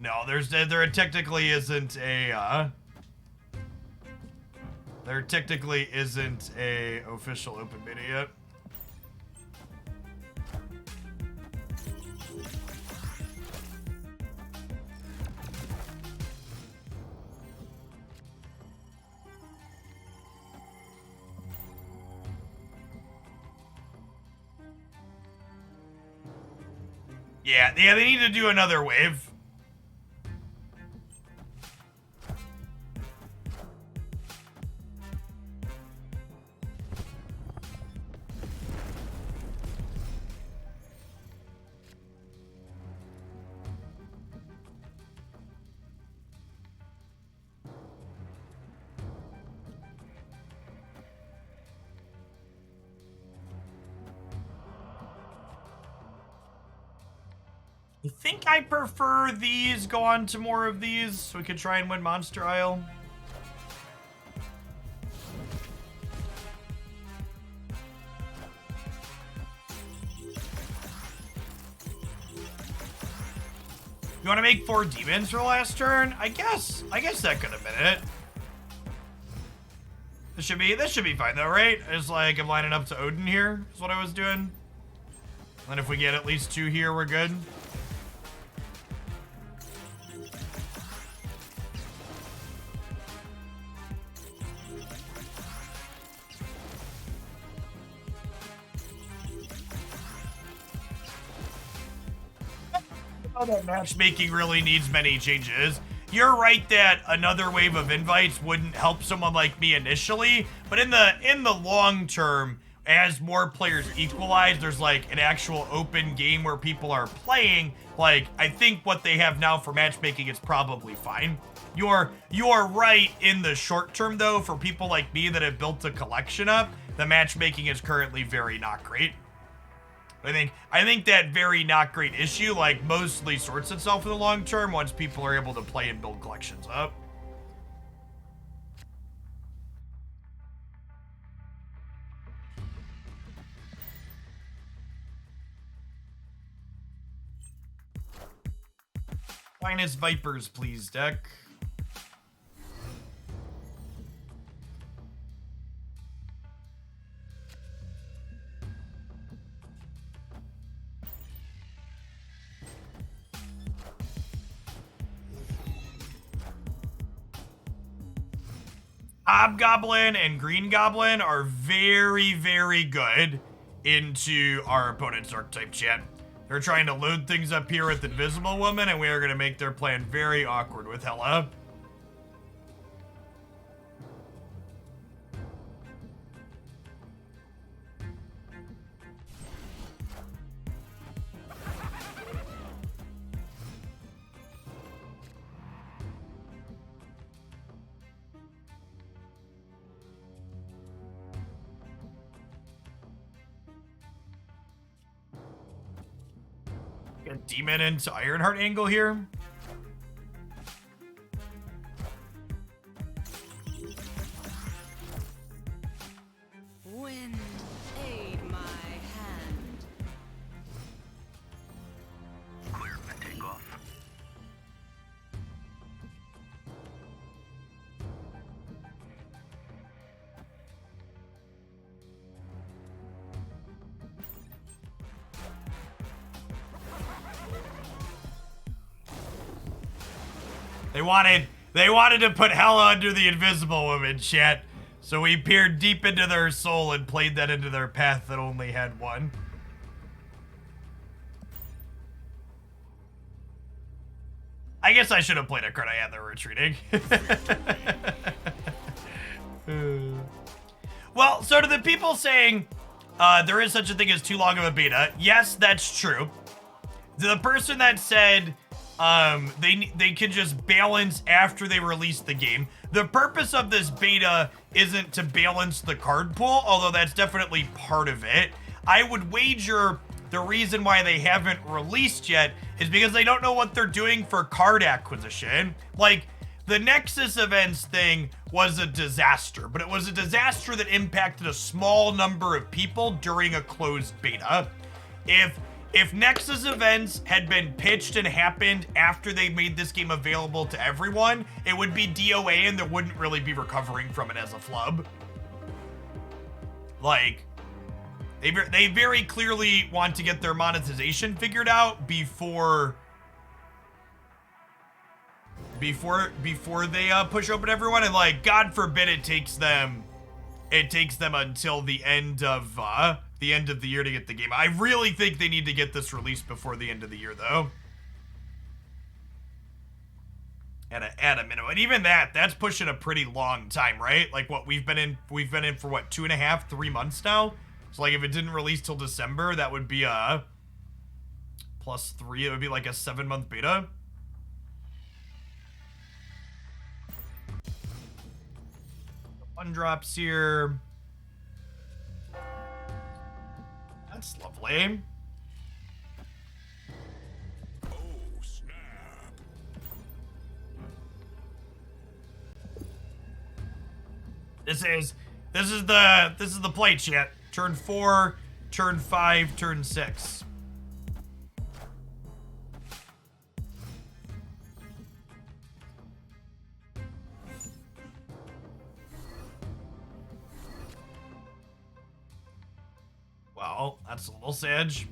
no, there technically isn't a there technically isn't a official open beta yet. Yeah, they need to do another wave. I think I prefer these, go on to more of these, so we could try and win Monster Isle. You want to make 4 demons for last turn? I guess that could have been it. This should be fine though, right? It's like I'm lining up to Odin here, is what I was doing. And if we get at least 2 here, we're good. That matchmaking really needs many changes. You're right that another wave of invites wouldn't help someone like me initially, but in the long term, as more players equalize, there's like an actual open game where people are playing. Like, I think what they have now for matchmaking is probably fine. You're right in the short term though. For people like me that have built a collection up, the matchmaking is currently very not great. I think that very not great issue like mostly sorts itself in the long term once people are able to play and build collections up. Finest Vipers, please, deck. Hobgoblin and Green Goblin are very, very good into our opponent's archetype, chat. They're trying to load things up here with Invisible Woman, and we are going to make their plan very awkward with Hela. Get Demon into Ironheart angle here. Wind, aid my hand. Clear for takeoff. They wanted to put Hela under the Invisible Woman, chat. So we peered deep into their soul and played that into their path that only had one. I guess I should have played a card I had there retreating. Well, so to the people saying there is such a thing as too long of a beta, yes, that's true. To the person that said they can just balance after they release the game, the purpose of this beta isn't to balance the card pool, although that's definitely part of it. I would wager the reason why they haven't released yet is because they don't know what they're doing for card acquisition. Like, the Nexus events thing was a disaster, but it was a disaster that impacted a small number of people during a closed beta. If Nexus events had been pitched and happened after they made this game available to everyone, it would be DOA and there wouldn't really be recovering from it as a flub. Like, they very clearly want to get their monetization figured out before they push open everyone, and like, God forbid it takes them until the end of the year to get the game. I really think they need to get this released before the end of the year, though. At a minimum, and even that's pushing a pretty long time, right? Like, what we've been in for what, 2.5, 3 months now. So like, if it didn't release till December, that would be a +3. It would be like a 7-month beta. One drops here. That's lovely. Oh, snap. This is the play, chat. Turn 4, turn 5, turn 6. Well, that's a little sedge.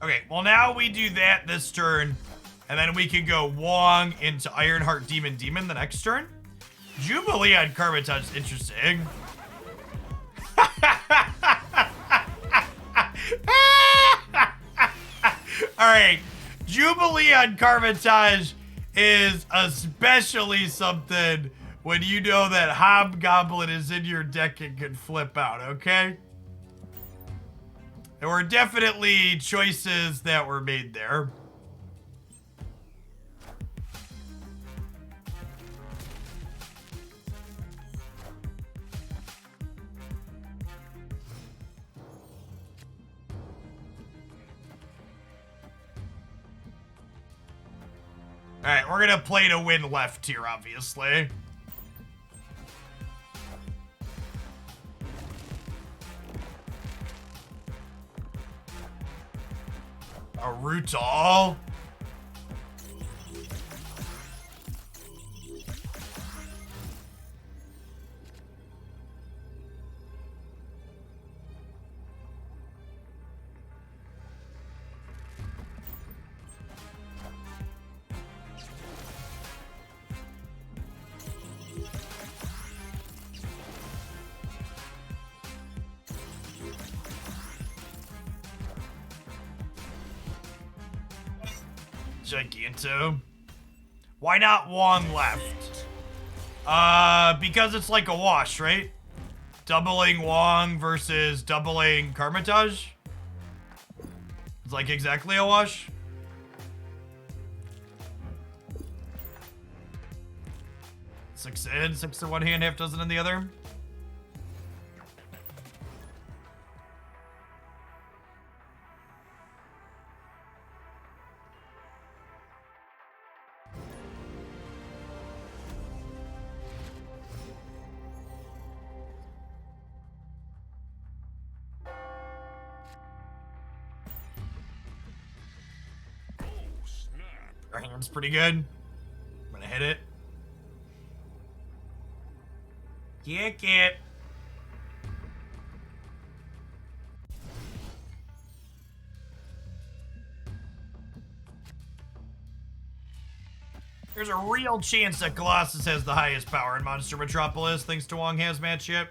Okay, well now we do that this turn, and then we can go Wong into Ironheart Demon the next turn. Jubilee on Carbitage is interesting. Alright, Jubilee on Carbitage is especially something when you know that Hobgoblin is in your deck and can flip out, okay? There were definitely choices that were made there. Alright, we're gonna play to win left here, obviously. A Rutal. Giganto. Why not Wong left? Because it's like a wash, right? Doubling Wong versus doubling Karmatage? It's like exactly a wash? Six in, six in one hand, half dozen in the other. Our hand's pretty good. I'm gonna hit it. Kick it. There's a real chance that Colossus has the highest power in Monster Metropolis thanks to Wong Hazmat ship.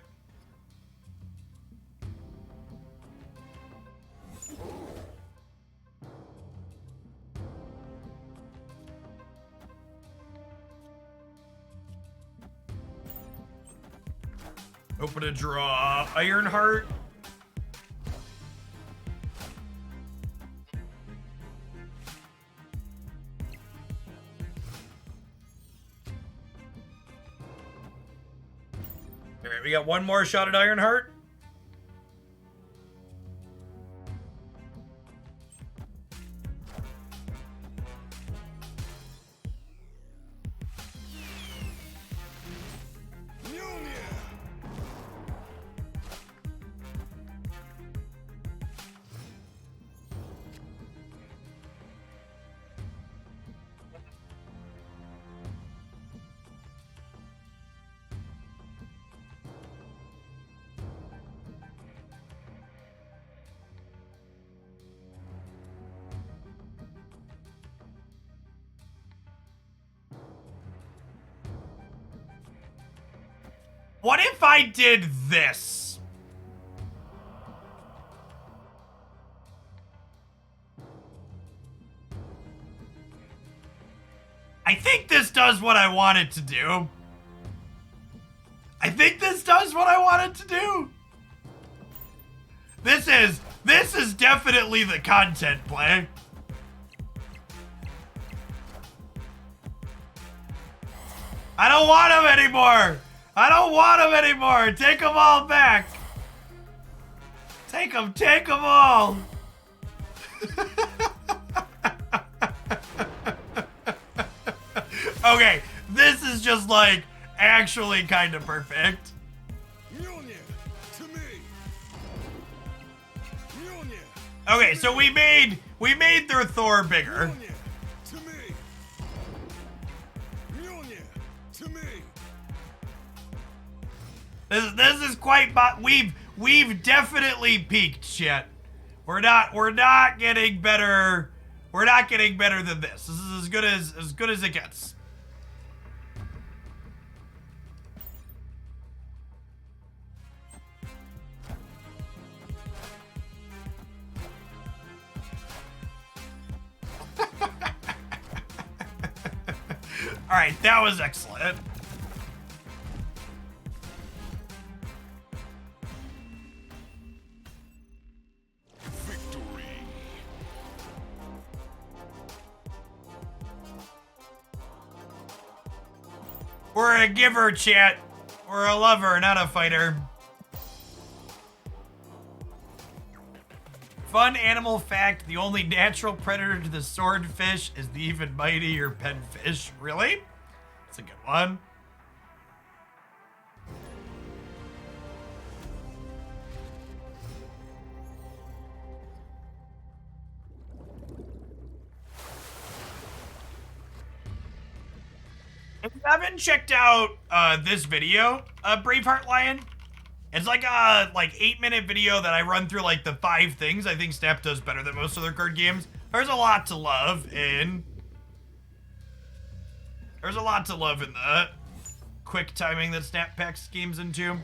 Open a draw. Ironheart. Alright, we got one more shot at Ironheart. What if I did this? I think this does what I want it to do. I think this does what I want it to do. This is definitely the content play. I don't want him anymore. I don't want them anymore. Take them all back. Take them all. Okay, this is just like actually kind of perfect. Okay, so we made their Thor bigger. This is quite, we've definitely peaked, shit. We're not getting better. We're not getting better than this. This is as good as it gets. All right, that was excellent. We're a giver, chat. We're a lover, not a fighter. Fun animal fact, the only natural predator to the swordfish is the even mightier penfish. Really? That's a good one. If you haven't checked out this video, Braveheart Lion, it's like a 8-minute video that I run through like the 5 things I think Snap does better than most other card games. There's a lot to love in. There's a lot to love in the quick timing that Snap packs games into.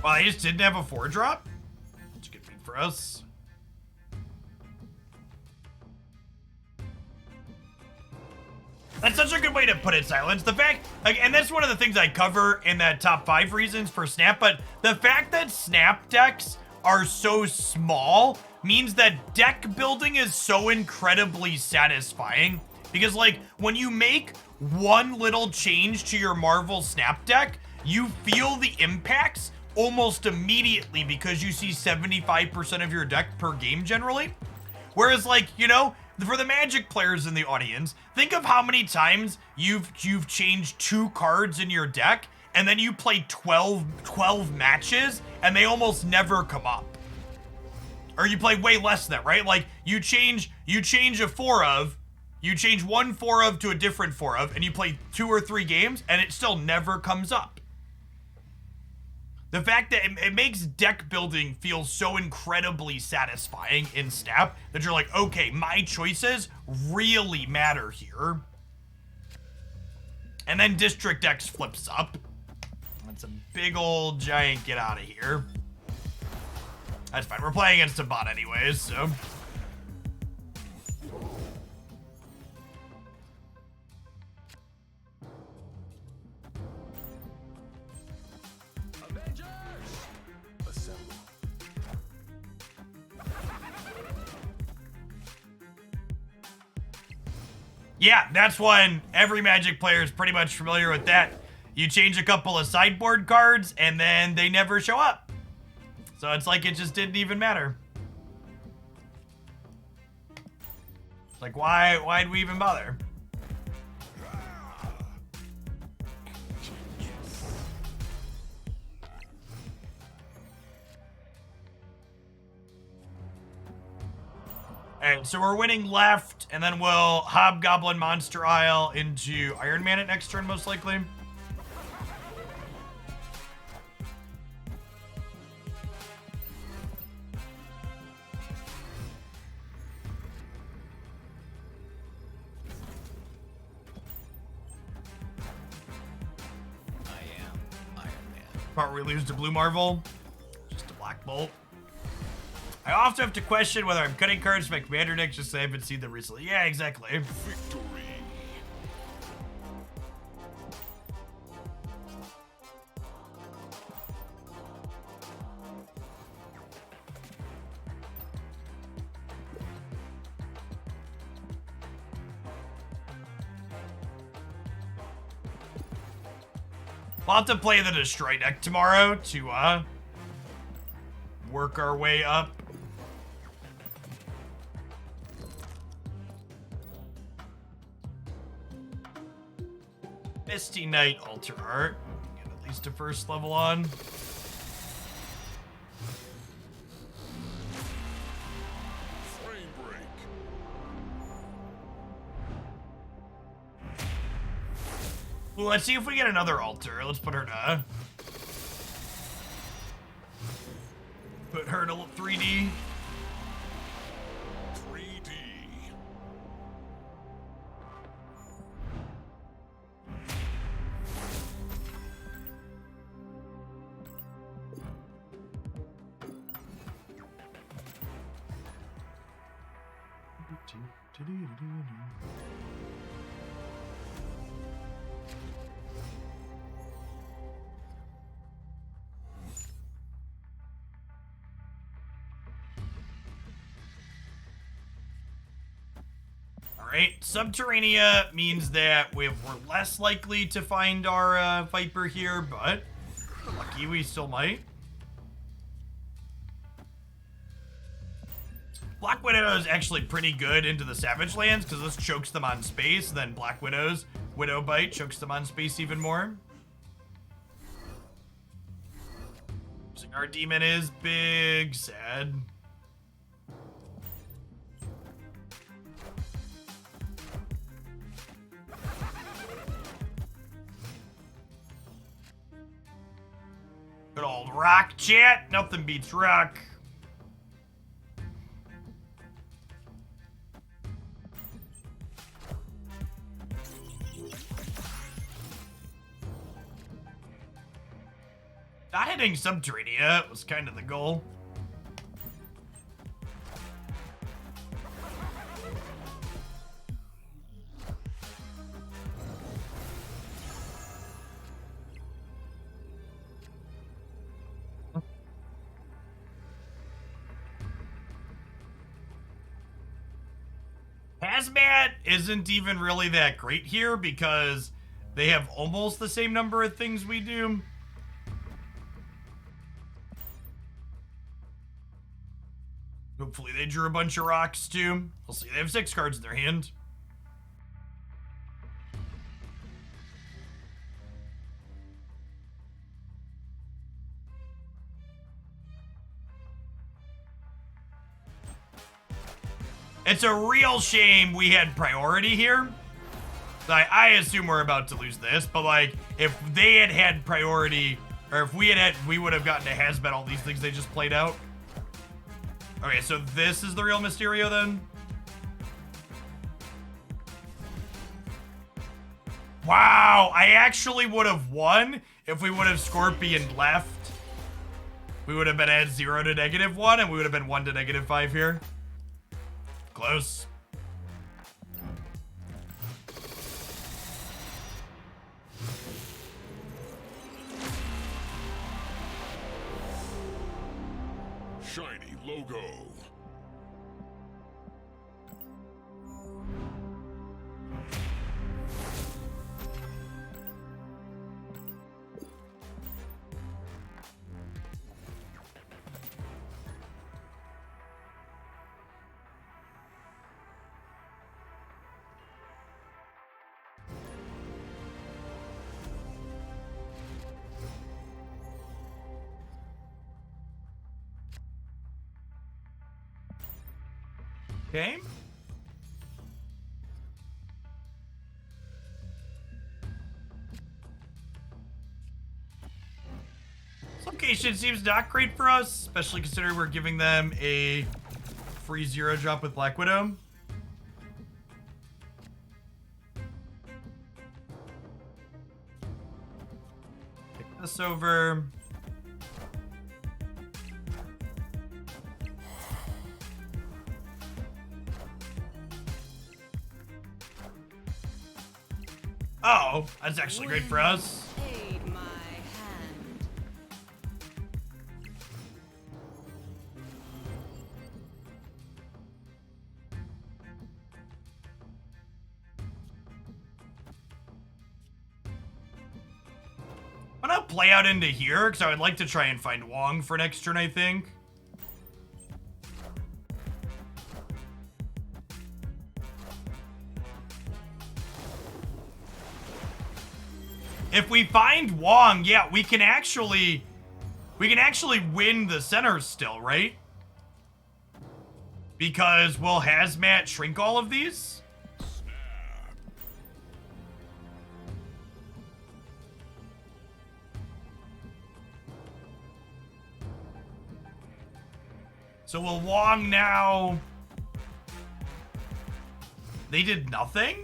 Well, I just didn't have a 4-drop. That's a good beat for us. That's such a good way to put it, Silence. The fact, like, and that's one of the things I cover in that top 5 reasons for Snap, but the fact that Snap decks are so small means that deck building is so incredibly satisfying. Because, like, when you make one little change to your Marvel Snap deck, you feel the impacts almost immediately because you see 75% of your deck per game generally. Whereas, like, you know, for the Magic players in the audience, think of how many times you've changed 2 cards in your deck and then you play 12 matches and they almost never come up. Or you play way less than that, right? Like, you change a 4 of, you change one 4 of to a different 4 of, and you play 2 or 3 games and it still never comes up. The fact that it makes deck building feel so incredibly satisfying in Snap that you're like, okay, my choices really matter here. And then District X flips up. That's a big old giant get out of here. That's fine. We're playing against a bot anyways, so. Yeah, that's when every Magic player is pretty much familiar with that. You change a couple of sideboard cards, and then they never show up. So it's like it just didn't even matter. It's like, why'd we even bother? Alright, so we're winning left, and then we'll Hobgoblin Monster Isle into Iron Man at next turn, most likely. I am Iron Man. Part where we lose to Blue Marvel. Just a Black Bolt. I also have to question whether I'm cutting cards from my commander deck just so I haven't seen them recently. Yeah, exactly. Victory. We'll have to play the Destroy deck tomorrow to work our way up. Misty Knight Alter Art. Get at least a first level on. Frame break. Well, let's see if we get another altar. Let's put her to 3D. 3D. Alright, Subterranea means that we're less likely to find our Viper here, but if we're lucky, we still might. Black Widow is actually pretty good into the Savage Lands because this chokes them on space, then Black Widow's Widow Bite chokes them on space even more. Losing our demon is big, sad. Good old rock chat. Nothing beats rock. Not hitting Subterranea was kind of the goal. Hazmat isn't even really that great here because they have almost the same number of things we do. Hopefully they drew a bunch of rocks too. We'll see. They have 6 cards in their hand. It's a real shame we had priority here. I assume we're about to lose this, but like, if they had had priority, or if we we would have gotten to Hazmat all these things they just played out. Okay, so this is the real Mysterio then? Wow, I actually would have won if we would have Scorpion left. We would have been at 0 to -1, and we would have been 1 to -5 here. Close. Shiny logo. Okay. Location seems not great for us, especially considering we're giving them a free 0 drop with Black Widow. Pick this over. Oh, that's actually great for us. Aid my hand. I'm gonna play out into here because I would like to try and find Wong for next turn, I think. If we find Wong, yeah, we can actually win the center still, right? Because will Hazmat shrink all of these? So will Wong now... They did nothing?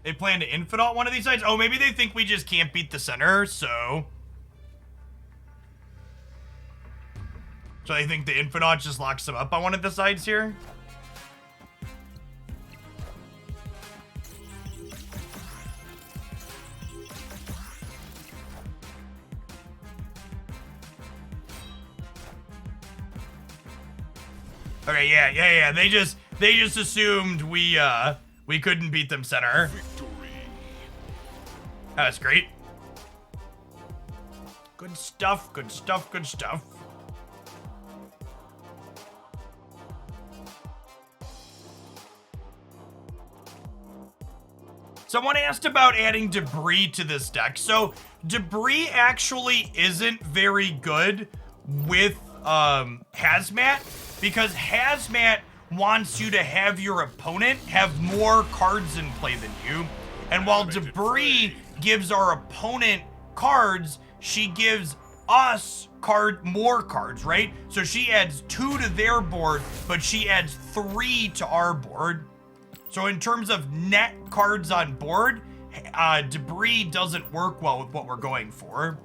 They plan to infinite one of these sides? Oh, maybe they think we just can't beat the center, so... So I think the Infinaut just locks them up on one of the sides here. Okay, yeah. They just assumed we couldn't beat them center. That's great. Good stuff, good stuff, good stuff. Someone asked about adding debris to this deck. So debris actually isn't very good with Hazmat, because Hazmat wants you to have your opponent have more cards in play than you. And while debris gives our opponent cards, she gives us more cards, right? So she adds 2 to their board, but she adds 3 to our board. So in terms of net cards on board, debris doesn't work well with what we're going for.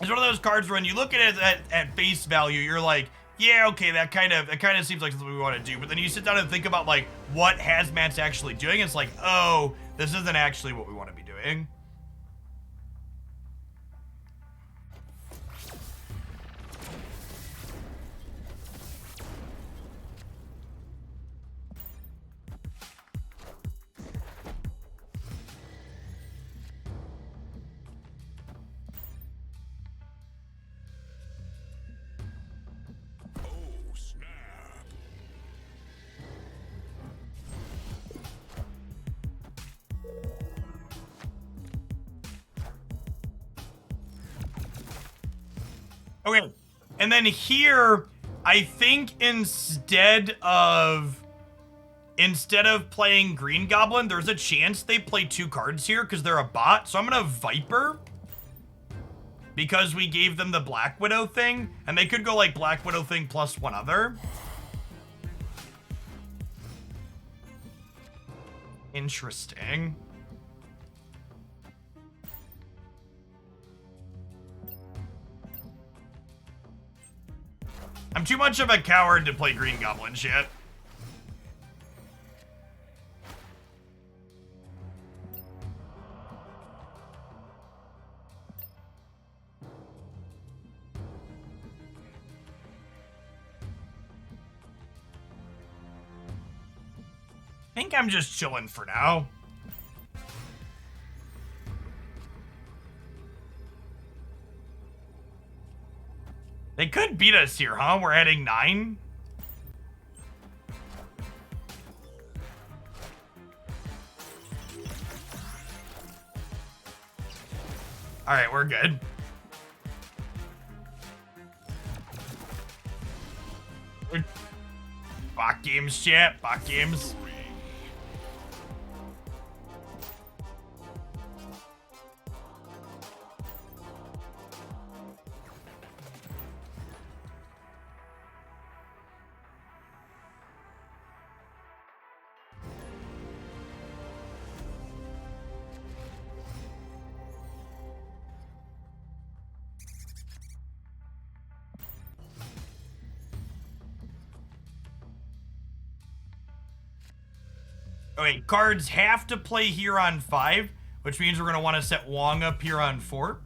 It's one of those cards where when you look at it at face value, you're like, yeah, okay, that kind of seems like something we want to do. But then you sit down and think about like what Hazmat's actually doing. It's like, oh, this isn't actually what we want to be doing. Okay, and then here, I think instead of playing Green Goblin, there's a chance they play 2 cards here because they're a bot. So I'm gonna Viper because we gave them the Black Widow thing, and they could go like Black Widow thing plus one other. Interesting. I'm too much of a coward to play Green Goblin shit. I think I'm just chilling for now. They could beat us here, huh? We're adding 9. All right, we're good. Bot games, chat. Bot games. Okay, cards have to play here on 5, which means we're going to want to set Wong up here on 4.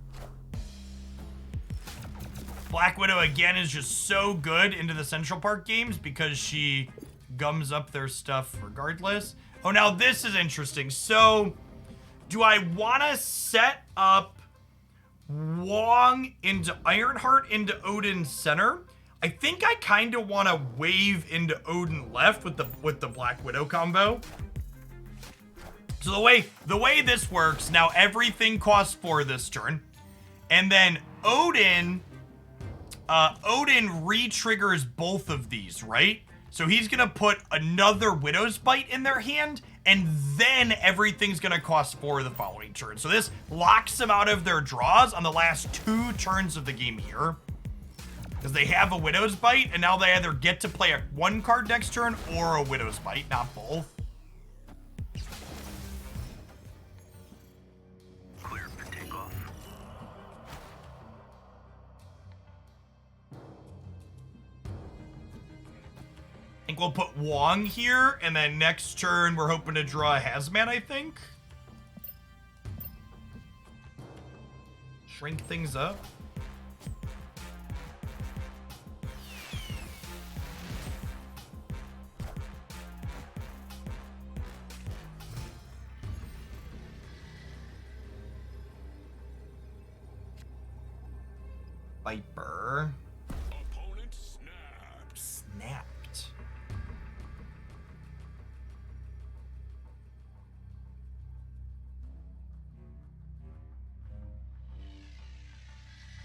Black Widow, again, is just so good into the Central Park games because she gums up their stuff regardless. Oh, now this is interesting. So, do I want to set up Wong into Ironheart into Odin center? I think I kind of want to wave into Odin left with the Black Widow combo. So the way this works, now everything costs 4 this turn. And then Odin re-triggers both of these, right? So he's gonna put another Widow's Bite in their hand, and then everything's gonna cost 4 the following turn. So this locks them out of their draws on the last 2 turns of the game here. Because they have a Widow's Bite, and now they either get to play a 1 card next turn or a Widow's Bite, not both. Clear for takeoff. think we'll put Wong here, and then next turn we're hoping to draw a Hazmat, I think. Shrink things up. Viper. Opponent snaps. Snapped.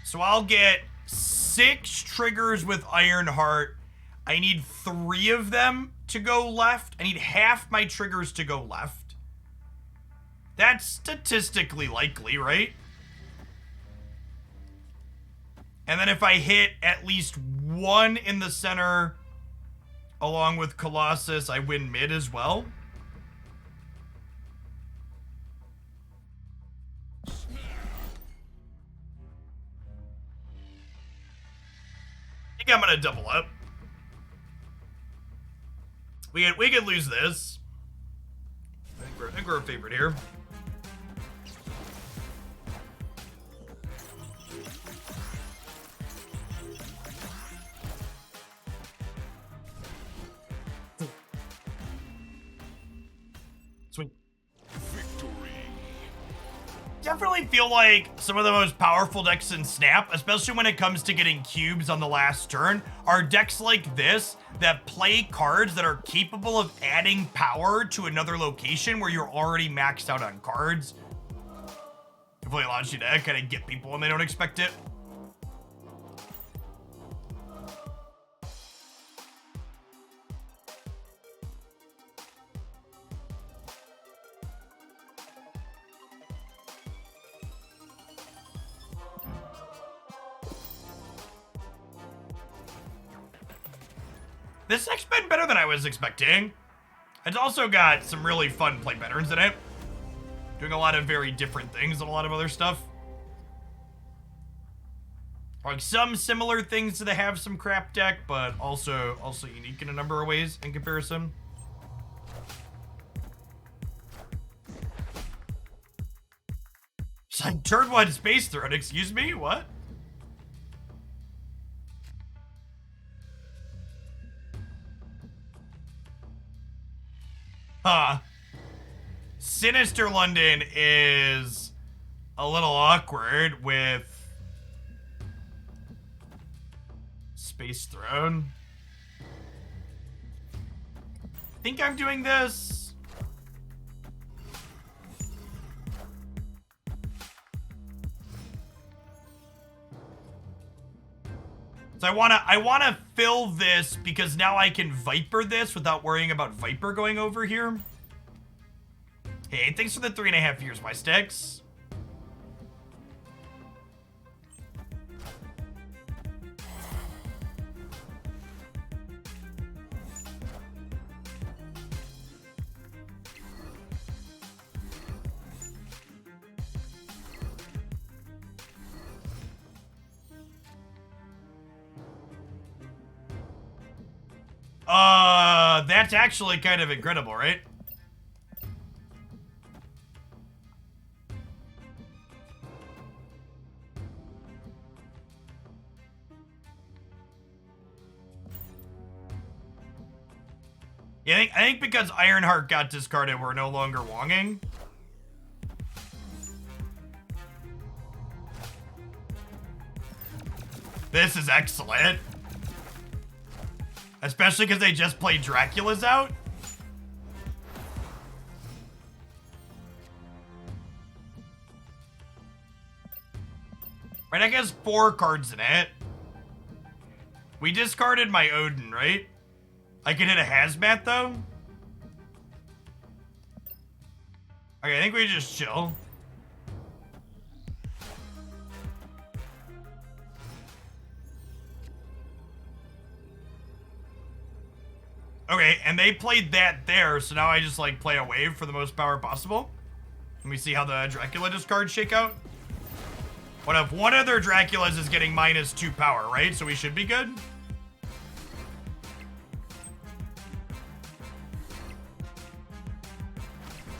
So I'll get 6 triggers with Ironheart. I need 3 of them to go left. I need half my triggers to go left. That's statistically likely, right? And then if I hit at least 1 in the center along with Colossus, I win mid as well. I think I'm gonna double up. We could lose this. I think we're a favorite here. Sweet. Victory. Definitely feel like some of the most powerful decks in Snap, especially when it comes to getting cubes on the last turn, are decks like this that play cards that are capable of adding power to another location where you're already maxed out on cards. If we launch you deck, kind of get people when they don't expect it. This deck's been better than I was expecting. It's also got some really fun play patterns in it. Doing a lot of very different things and a lot of other stuff. Like some similar things to the Have Some Crap deck, but also unique in a number of ways in comparison. It's like turn 1 Space Throne, excuse me? What? Sinister London is a little awkward with Space Throne. I think I'm doing this. So I wanna fill this because now I can Viper this without worrying about Viper going over here. Hey, thanks for the 3.5 years, my sticks. That's actually kind of incredible, right? Yeah, I think because Ironheart got discarded, we're no longer Wonging. This is excellent. Especially because they just played Dracula's out. Right, I guess 4 cards in it. We discarded my Odin, right? I can hit a Hazmat, though? Okay, I think we just chill. Okay, and they played that there, so now I just, like, play a wave for the most power possible. Let me see how the Dracula discards shake out. What if one of their Draculas is getting -2 power, right? So we should be good.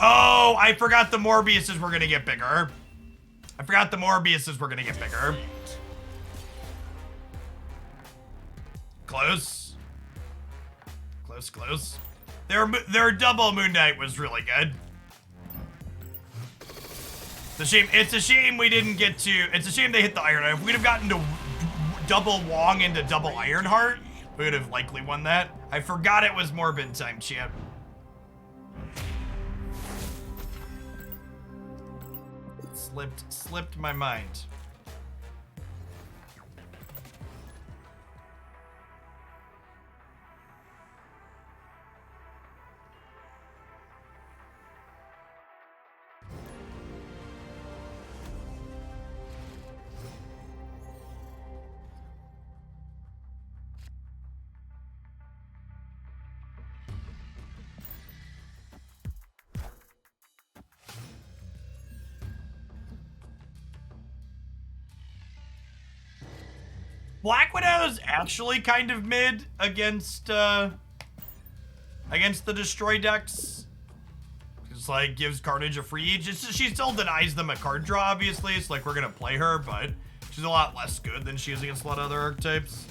Oh, I forgot the Morbiuses were gonna get bigger. I forgot the Morbiuses were gonna get bigger. Close. Close, close. Their double Moon Knight was really good. It's a shame we didn't get to. It's a shame they hit the Ironheart. If we'd have gotten to double Wong into double Ironheart, we would have likely won that. I forgot it was Morbin time, champ. Slipped my mind. Black Widow's actually kind of mid against the Destroy decks. It's like gives Carnage a free each. She still denies them a card draw, obviously. It's like we're gonna play her, but she's a lot less good than she is against a lot of other archetypes.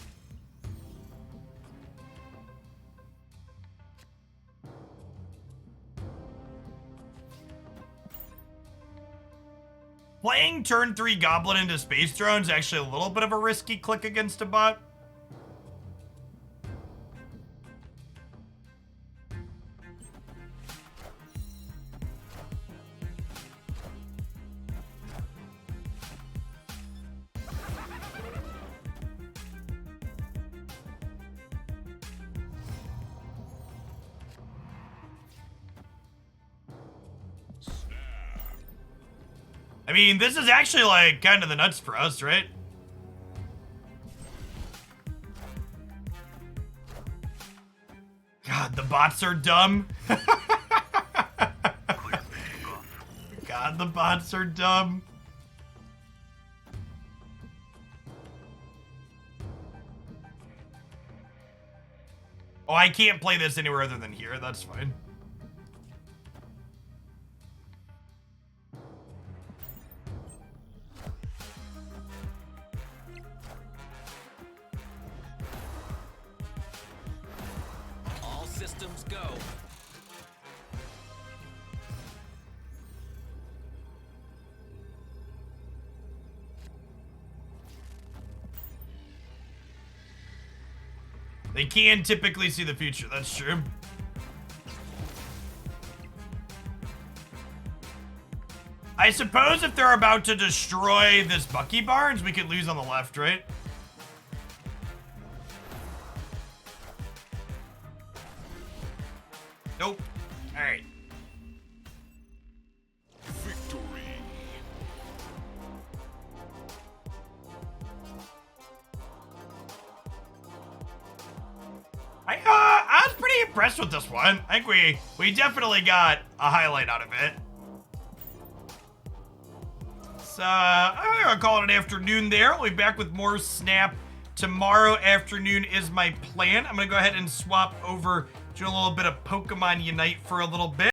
Playing turn 3 Goblin into Space Throne is actually a little bit of a risky click against a bot. I mean, this is actually like kind of the nuts for us, right? God, the bots are dumb. God, the bots are dumb. Oh, I can't play this anywhere other than here. That's fine. Systems go. They can typically see the future, that's true. I suppose if they're about to destroy this Bucky Barnes, we could lose on the left, right? Nope. All right. Victory. I was pretty impressed with this one. I think we definitely got a highlight out of it. So I'm gonna call it an afternoon there. We'll be back with more Snap tomorrow afternoon is my plan. I'm gonna go ahead and swap over to a little bit of Pokemon Unite for a little bit.